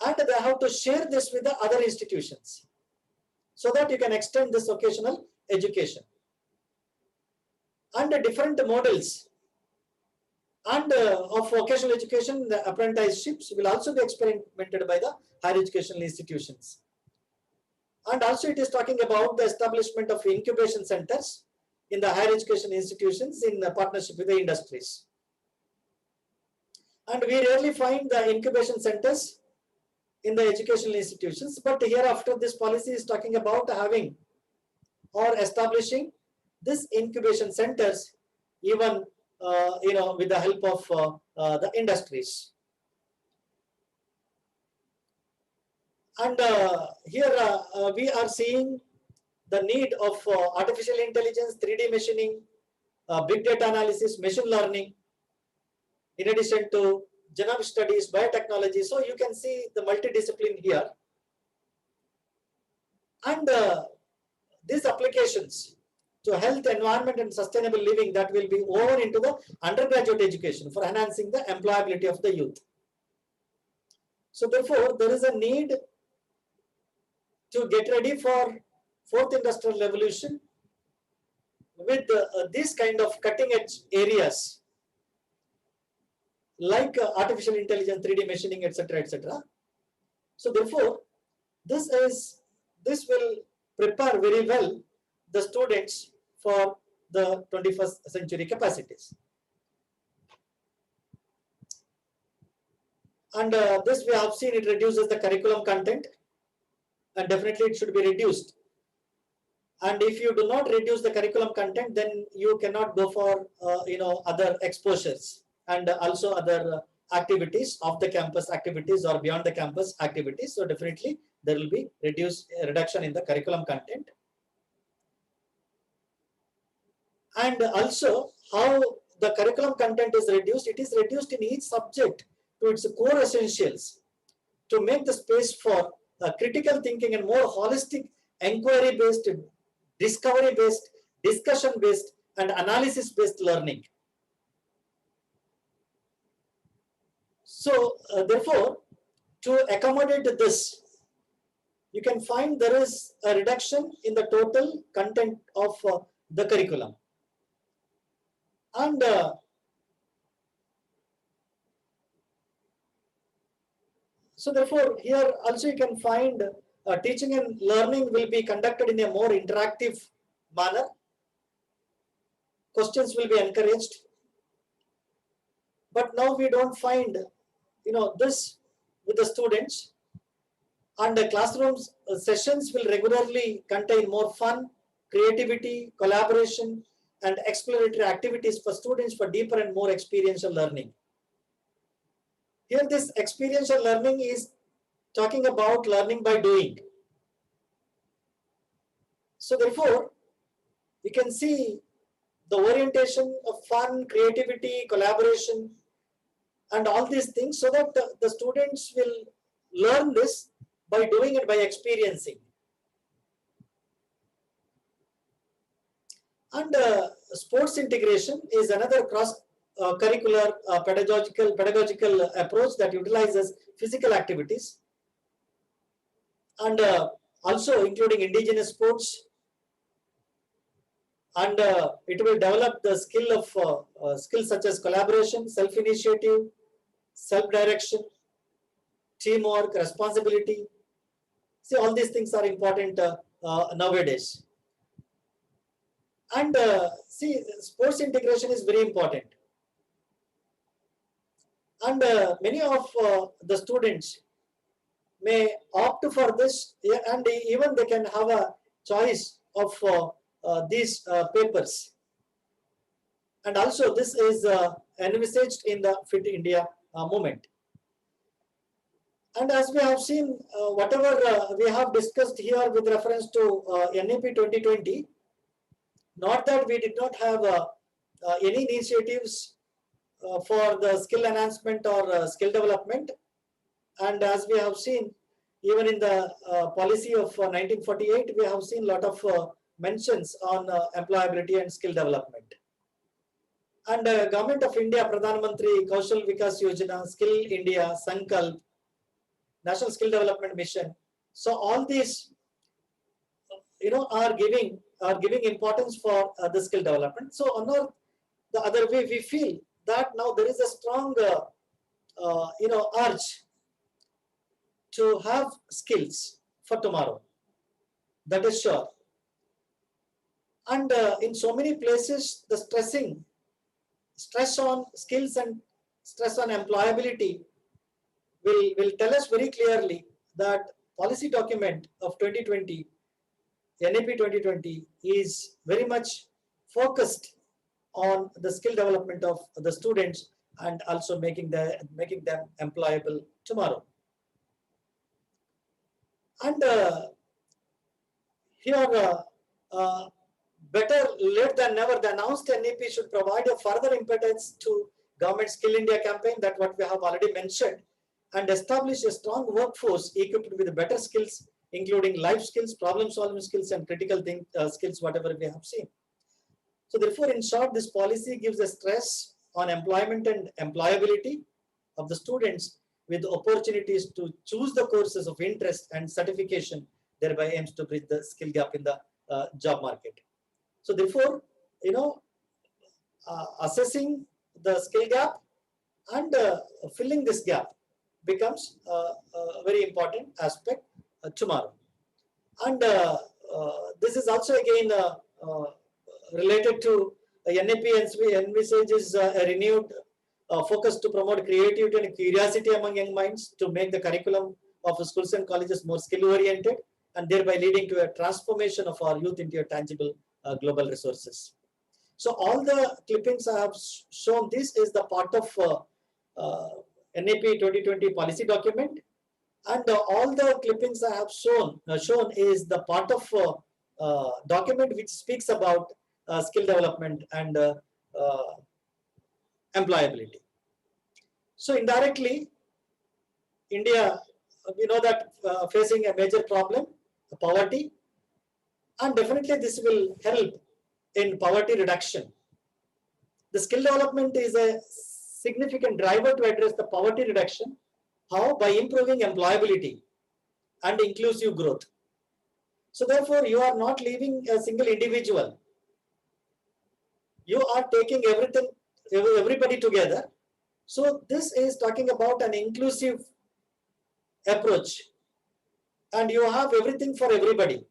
and they have to share this with the other institutions, so that you can extend this vocational education. And the different models and of vocational education, the apprenticeships will also be experimented by the higher educational institutions. And also it is talking about the establishment of incubation centers in the higher education institutions in partnership with the industries. And we rarely find the incubation centers in the educational institutions, but hereafter this policy is talking about having or establishing this incubation centers even with the help of the industries. And here we are seeing the need of artificial intelligence, 3D machining, big data analysis, machine learning, in addition to genome studies, biotechnology. So you can see the multidiscipline here. And these applications to health, environment, and sustainable living, that will be woven into the undergraduate education for enhancing the employability of the youth. So therefore, there is a need to get ready for fourth industrial revolution with these kind of cutting edge areas like artificial intelligence, 3D machining, etc., etc. So therefore, this will prepare very well the students for the 21st century capacities. And this we have seen, it reduces the curriculum content, and definitely it should be reduced. And if you do not reduce the curriculum content, then you cannot go for other exposures and also other activities of the campus activities or beyond the campus activities. So definitely there will be reduction in the curriculum content. And also how the curriculum content is reduced, it is reduced in each subject to its core essentials to make the space for critical thinking and more holistic, inquiry-based, discovery-based, discussion-based, and analysis-based learning. So therefore, to accommodate this, you can find there is a reduction in the total content of the curriculum. And so therefore, here also you can find teaching and learning will be conducted in a more interactive manner. Questions will be encouraged. But now we don't find this with the students. And the classrooms sessions will regularly contain more fun, creativity, collaboration, and exploratory activities for students for deeper and more experiential learning. Here this experiential learning is talking about learning by doing. So therefore, you can see the orientation of fun, creativity, collaboration, and all these things, so that the students will learn this by doing it, by experiencing. And sports integration is another cross curricular pedagogical approach that utilizes physical activities, and also including indigenous sports, and it will develop the skill of skills such as collaboration, self-initiative, self-direction, teamwork, responsibility. See, all these things are important nowadays. And see, sports integration is very important. And many of the students may opt for this, and even they can have a choice of these papers. And also this is envisaged in the Fit India movement. And as we have seen, whatever we have discussed here with reference to NAP 2020, not that we did not have any initiatives for the skill enhancement or skill development. And as we have seen, even in the policy of 1948, we have seen a lot of mentions on employability and skill development. And Government of India, Pradhan Mantri Kaushal Vikas Yojana, Skill India, Sankalp, National Skill Development Mission. So all these, are giving importance for the skill development. So on the other way, we feel that now there is a strong, urge to have skills for tomorrow. That is sure. And in so many places, the stress on skills and stress on employability will tell us very clearly that policy document of 2020, NAP 2020, is very much focused on the skill development of the students and also making them employable tomorrow. And here, better late than never, the announced NAP should provide a further impetus to Government Skill India campaign, that what we have already mentioned, and establish a strong workforce equipped with better skills, including life skills, problem solving skills, and critical skills, whatever we have seen. So therefore, in short, this policy gives a stress on employment and employability of the students, with opportunities to choose the courses of interest and certification, thereby aims to bridge the skill gap in the job market. So therefore, assessing the skill gap and filling this gap becomes a very important aspect tomorrow. And this is also again related to NAP envisages a renewed focus to promote creativity and curiosity among young minds, to make the curriculum of schools and colleges more skill oriented, and thereby leading to a transformation of our youth into a tangible global resources. So all the clippings I have shown, this is the part of NAP 2020 policy document, and all the clippings I have shown is the part of document which speaks about skill development and employability. So indirectly, India, we know that facing a major problem, poverty, and definitely this will help in poverty reduction. The skill development is a significant driver to address the poverty reduction. How? By improving employability and inclusive growth. So therefore, you are not leaving a single individual. You are taking everybody together. So this is talking about an inclusive approach, and you have everything for everybody.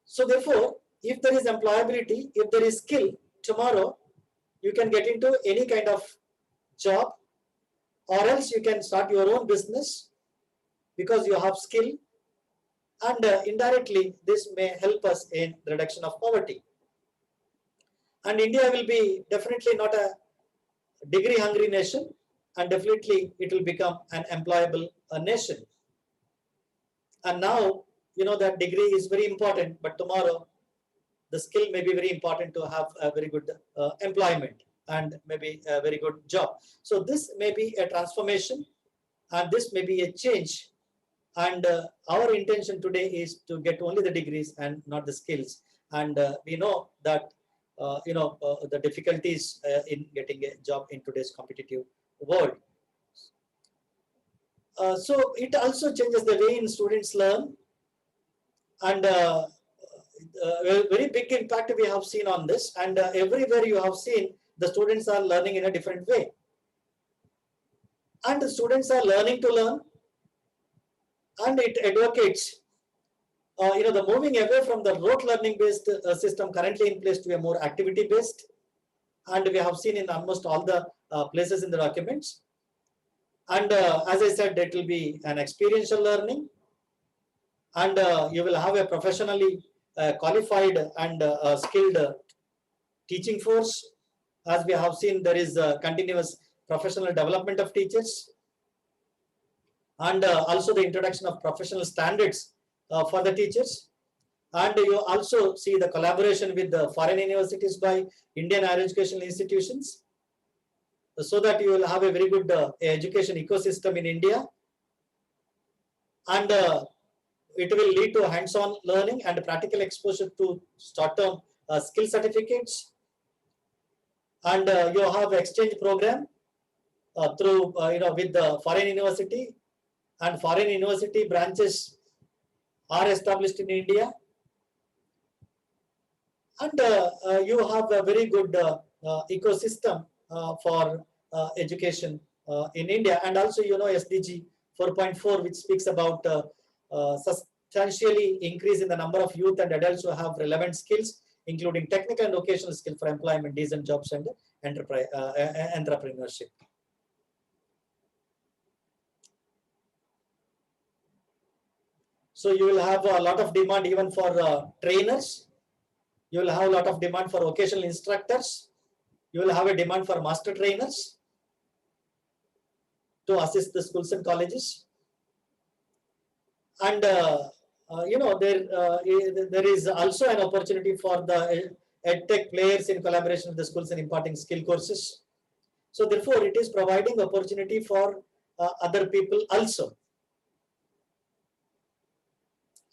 So therefore, if there is employability, if there is skill, tomorrow you can get into any kind of job, or else you can start your own business because you have skill, and indirectly this may help us in reduction of poverty. And India will be definitely not a degree hungry nation. and definitely it will become an employable nation. And now, you know, that degree is very important, but tomorrow the skill may be very important to have a very good employment and maybe a very good job. So this may be a transformation, and this may be a change. And our intention today is to get only the degrees and not the skills. And we know that the difficulties in getting a job in today's competitive world. So it also changes the way in students learn, and a very big impact we have seen on this. And everywhere you have seen the students are learning in a different way, and the students are learning to learn, and it advocates the moving away from the rote learning based system currently in place to a more activity based, and we have seen in almost all the places in the documents. And as I said, it will be an experiential learning, and you will have a professionally qualified and skilled teaching force. As we have seen, there is continuous professional development of teachers, and also the introduction of professional standards for the teachers. And you also see the collaboration with the foreign universities by Indian higher educational institutions, so that you will have a very good education ecosystem in India. And it will lead to hands-on learning and practical exposure to short-term skill certificates. And you have exchange program through with the foreign university, and foreign university branches are established in India. And you have a very good ecosystem for education in India. And also, SDG 4.4, which speaks about substantially increase in the number of youth and adults who have relevant skills, including technical and vocational skills for employment, decent jobs, and entrepreneurship. So you will have a lot of demand even for trainers. You will have a lot of demand for vocational instructors. You will have a demand for master trainers to assist the schools and colleges. And there is also an opportunity for the EdTech players in collaboration with the schools and imparting skill courses. So therefore, it is providing opportunity for other people also.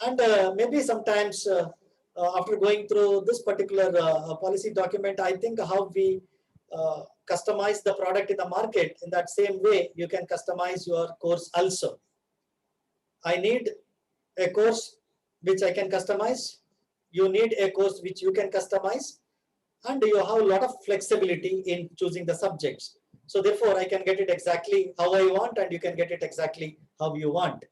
And maybe sometimes after going through this particular policy document, I think how we customize the product in the market, in that same way, you can customize your course also. I need a course which I can customize. You need a course which you can customize, and you have a lot of flexibility in choosing the subjects. So therefore, I can get it exactly how I want, and you can get it exactly how you want.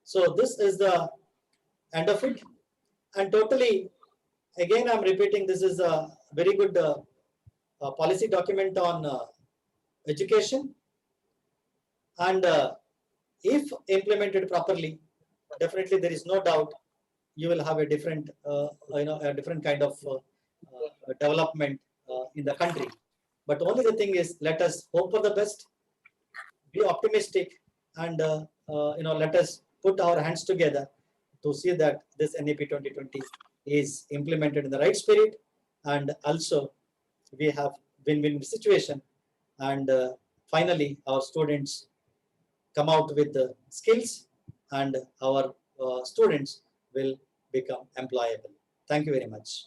So this is the end of it. And totally, again, I'm repeating, this is a very good policy document on education. And if implemented properly, definitely there is no doubt you will have a different, a different kind of development in the country. But only the thing is, let us hope for the best, be optimistic, and let us put our hands together to see that this NEP 2020 is implemented in the right spirit, and also we have win-win situation, and finally our students come out with the skills, and our students will become employable. Thank you very much.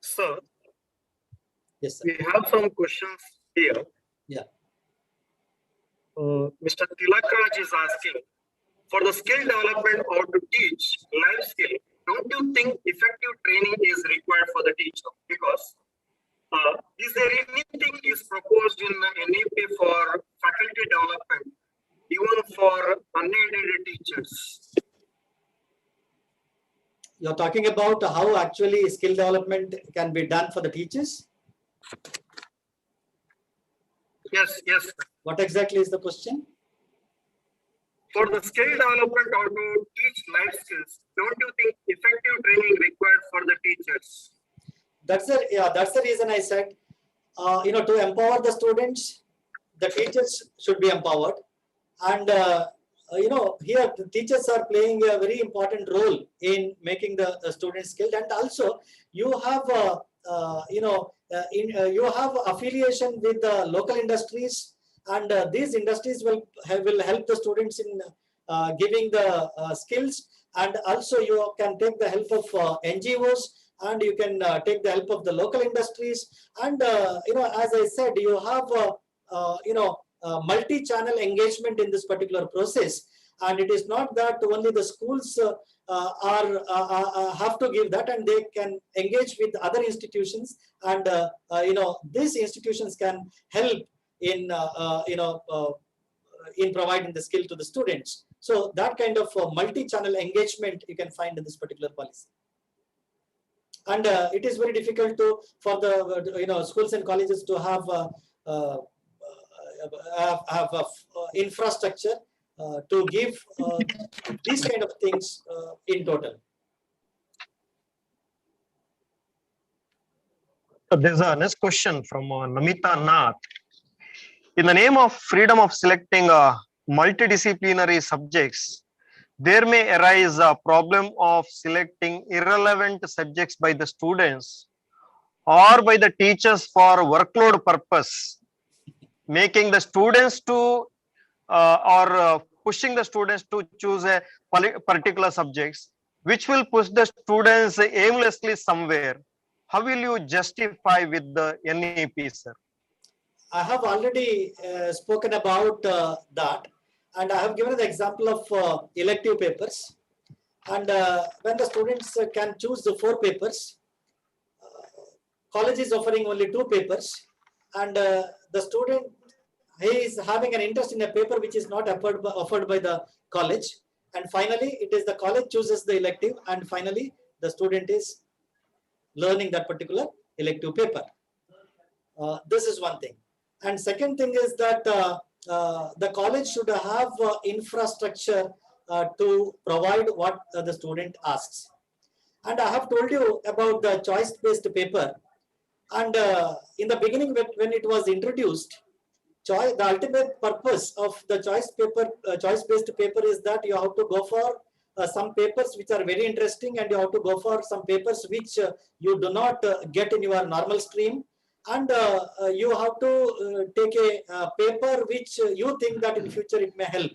Sir, yes, sir. We have some questions here. Yeah. Mr. Tilakraj is asking, for the skill development or to teach life skill, don't you think effective training is required for the teacher? Because is there anything is proposed in the NEP for faculty development, even for unaided teachers? You're talking about how actually skill development can be done for the teachers? Yes, yes. What exactly is the question? For the skill development or to teach life skills, don't you think effective training required for the teachers? That's the reason I said, to empower the students, the teachers should be empowered. And, here the teachers are playing a very important role in making the students skilled. And also you have, you have affiliation with the local industries, and these industries will help the students in giving the skills. And also you can take the help of NGOs, and you can take the help of the local industries. And as I said, you have multi-channel engagement in this particular process. And it is not that only the schools have to give that, and they can engage with other institutions, and these institutions can help in in providing the skill to the students. So that kind of multi-channel engagement you can find in this particular policy. And it is very difficult for the schools and colleges to have infrastructure to give these kind of things in total. So there's a next question from Namita Nath. In the name of freedom of selecting multidisciplinary subjects, there may arise a problem of selecting irrelevant subjects by the students or by the teachers for workload purpose, making the students to pushing the students to choose a particular subjects, which will push the students aimlessly somewhere. How will you justify with the NEP, sir? I have already spoken about that, and I have given the example of elective papers. And when the students can choose the 4 papers, college is offering only 2 papers, and the student, he is having an interest in a paper which is not offered by the college, and finally it is the college chooses the elective, and finally the student is learning that particular elective paper. This is one thing. And second thing is that the college should have infrastructure to provide what the student asks. And I have told you about the choice-based paper. And in the beginning, when it was introduced, the ultimate purpose of the choice-based paper is that you have to go for some papers which are very interesting, and you have to go for some papers which you do not get in your normal stream. And you have to take a paper which you think that in future it may help.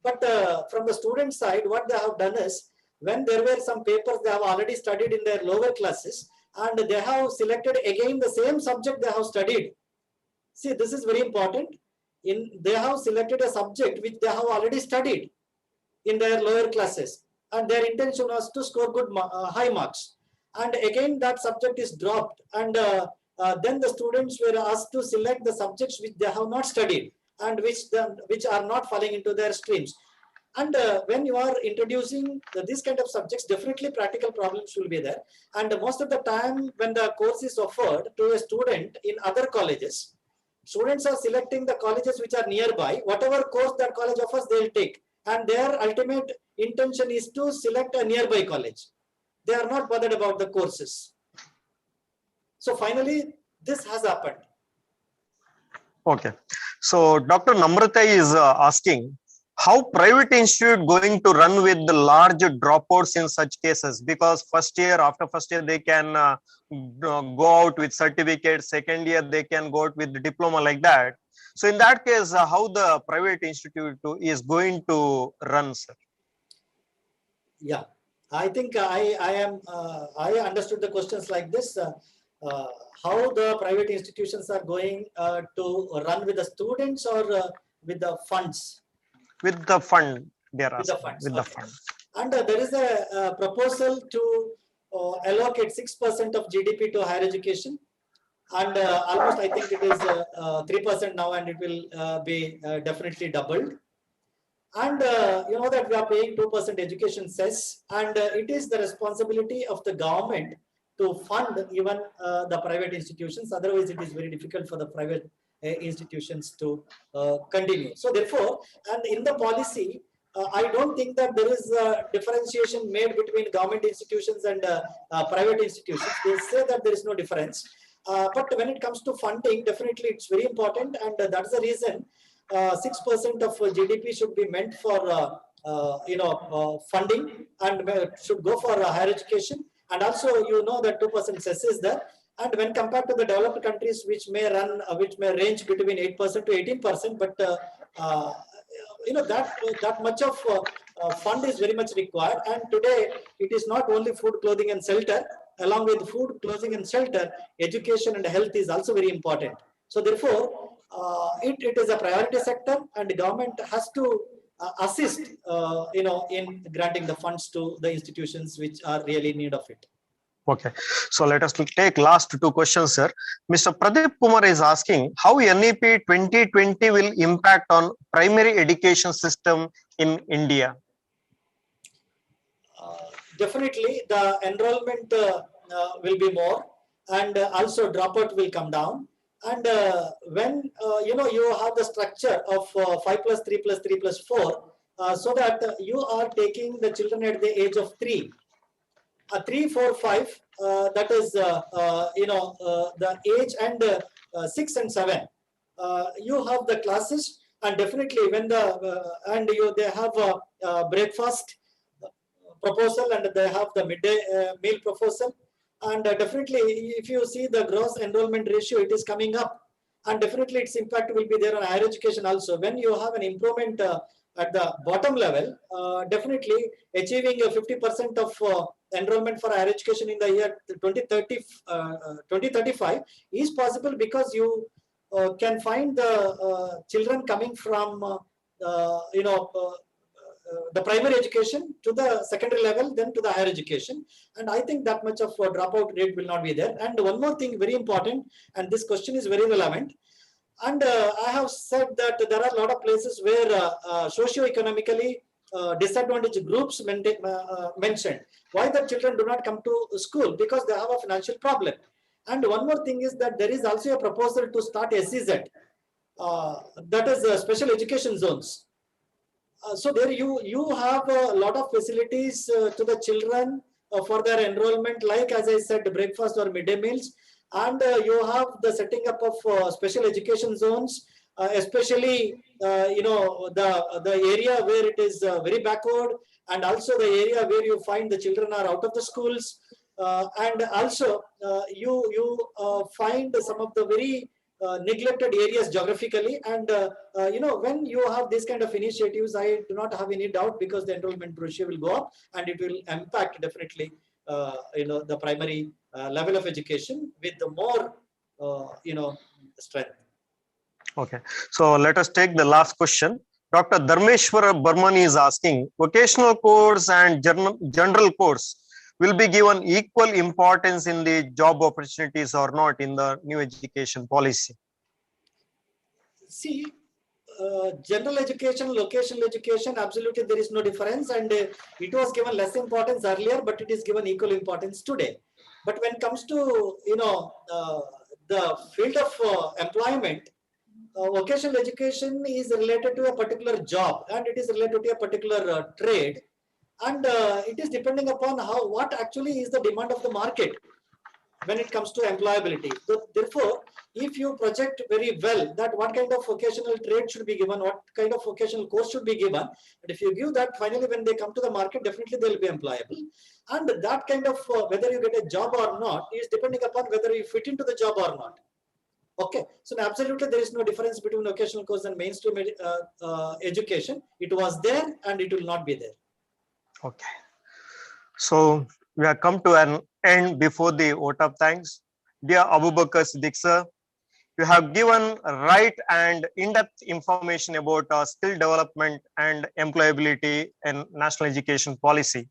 But from the student side, what they have done is, when there were some papers they have already studied in their lower classes, and they have selected again the same subject they have studied. See, this is very important. They have selected a subject which they have already studied in their lower classes, and their intention was to score good high marks. And again that subject is dropped, and then the students were asked to select the subjects which they have not studied and which are not falling into their streams. And when you are introducing these kind of subjects, definitely practical problems will be there. And most of the time when the course is offered to a student in other colleges, students are selecting the colleges which are nearby. Whatever course that college offers, they will take. And their ultimate intention is to select a nearby college. They are not bothered about the courses. So finally, this has happened. Okay. So Dr. Namrata is asking, how private institute going to run with the large dropouts in such cases? Because after first year, they can go out with certificate. Second year, they can go out with the diploma like that. So in that case, how the private institute is going to run, sir? Yeah, I think I understood the questions like this. How the private institutions are going to run with the students or with the funds? With the fund, they are asking. With the fund. And there is a proposal to allocate 6% of GDP to higher education. And almost I think it is 3% now, and it will be definitely doubled. And you know that we are paying 2% education cess, and it is the responsibility of the government to fund even the private institutions. Otherwise, it is very difficult for the private institutions to continue. So therefore, and in the policy, I don't think that there is a differentiation made between government institutions and private institutions. They say that there is no difference. But when it comes to funding, definitely it's very important, and that's the reason 6% of GDP should be meant for funding and should go for higher education. And also, that 2% cess is there. And when compared to the developed countries, which may range between 8% to 18%, but that much of fund is very much required. And today, it is not only food, clothing, and shelter. Along with food, clothing, and shelter, education and health is also very important. So therefore, it is a priority sector, and the government has to assist, in granting the funds to the institutions which are really in need of it. Okay, so let us take last two questions, sir. Mr. Pradeep Kumar is asking how NEP 2020 will impact on primary education system in India. Definitely, the enrollment will be more, and also dropout will come down. And when you have the structure of 5 plus 3 plus 3 plus 4, so that you are taking the children at the age of 3. 3, 4, 5, that is, the age, and 6 and 7. You have the classes, and definitely when they have a breakfast proposal, and they have the midday meal proposal. And definitely, if you see the gross enrollment ratio, it is coming up. And definitely, its impact will be there on higher education also. When you have an improvement at the bottom level, definitely achieving a 50% of enrollment for higher education in the year 2035 is possible, because you can find the children coming from the primary education to the secondary level, then to the higher education. And I think that much of dropout rate will not be there. And one more thing very important, and this question is very relevant. And I have said that there are a lot of places where socio-economically disadvantaged groups mentioned. Why the children do not come to school? Because they have a financial problem. And one more thing is that there is also a proposal to start SEZ, that is special education zones. So there you have a lot of facilities to the children for their enrollment, like as I said, breakfast or midday meals, and you have the setting up of special education zones, especially the area where it is very backward, and also the area where you find the children are out of the schools, and also you find some of the very neglected areas geographically. And when you have this kind of initiatives, I do not have any doubt, because the enrollment ratio will go up, and it will impact definitely the primary level of education with the more strength. Okay, so let us take the last question. Dr. Dharmeshwar Burman is asking, vocational course and general course will be given equal importance in the job opportunities or not in the new education policy? See, general education, vocational education, absolutely there is no difference, and it was given less importance earlier, but it is given equal importance today. But when it comes to the field of employment, vocational education is related to a particular job, and it is related to a particular trade, and it is depending upon what actually is the demand of the market when it comes to employability. So therefore, if you project very well that what kind of vocational trade should be given, what kind of vocational course should be given, and if you give that, finally when they come to the market, definitely they will be employable. And that kind of whether you get a job or not is depending upon whether you fit into the job or not. Okay, so absolutely there is no difference between vocational course and mainstream education. It was there and it will not be there. Okay, so we have come to an end before the vote of thanks. Dear Abu Bakr Siddiq sir, you have given right and in-depth information about skill development and employability in national education policy.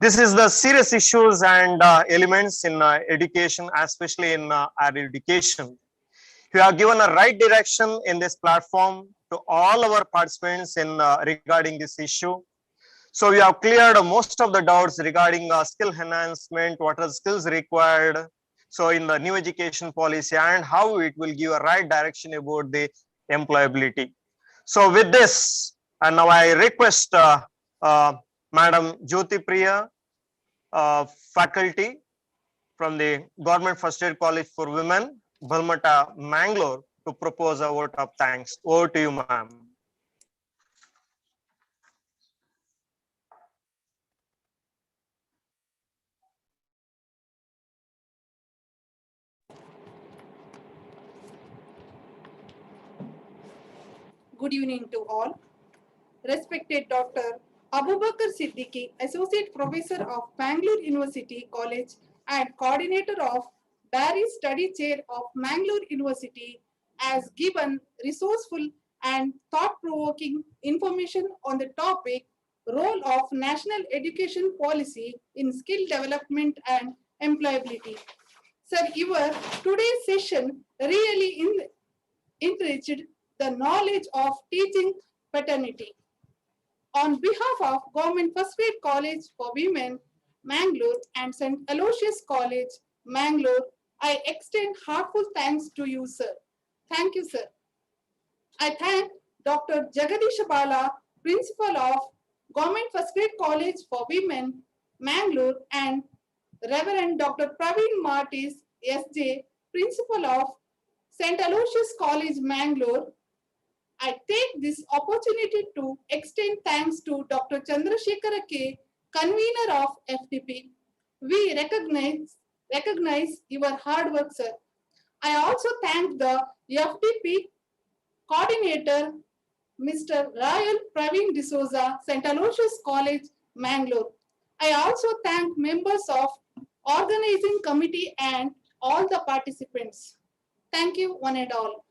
This is the serious issues and elements in education, especially in higher education. You have given a right direction in this platform to all our participants in regarding this issue. So we have cleared most of the doubts regarding skill enhancement, what are skills required, So in the new education policy and how it will give a right direction about the employability. So with this, and now I request Madam Jyoti Priya, faculty from the Government First Aid College for Women, Balmata, Mangalore, to propose a vote of thanks. Over to you, ma'am. Good evening to all. Respected Dr. Abubakar Siddiqui, Associate Professor of Mangalore University College and Coordinator of Barry Study Chair of Mangalore University, has given resourceful and thought-provoking information on the topic Role of National Education Policy in Skill Development and Employability. Sir, your today's session really enriched the knowledge of teaching paternity. On behalf of Government First Aid College for Women, Mangalore and St. Aloysius College, Mangalore, I extend heartfelt thanks to you, sir. Thank you, sir. I thank Dr. Jagadish Bala, Principal of Government First Aid College for Women, Mangalore, and Reverend Dr. Praveen Martis, SJ, Principal of St. Aloysius College, Mangalore. I take this opportunity to extend thanks to Dr. Chandrasekhara K, convener of FDP. We recognize your hard work, sir. I also thank the FDP coordinator, Mr. Royal Praveen D'Souza, St. Aloysius College, Mangalore. I also thank members of organizing committee and all the participants. Thank you, one and all.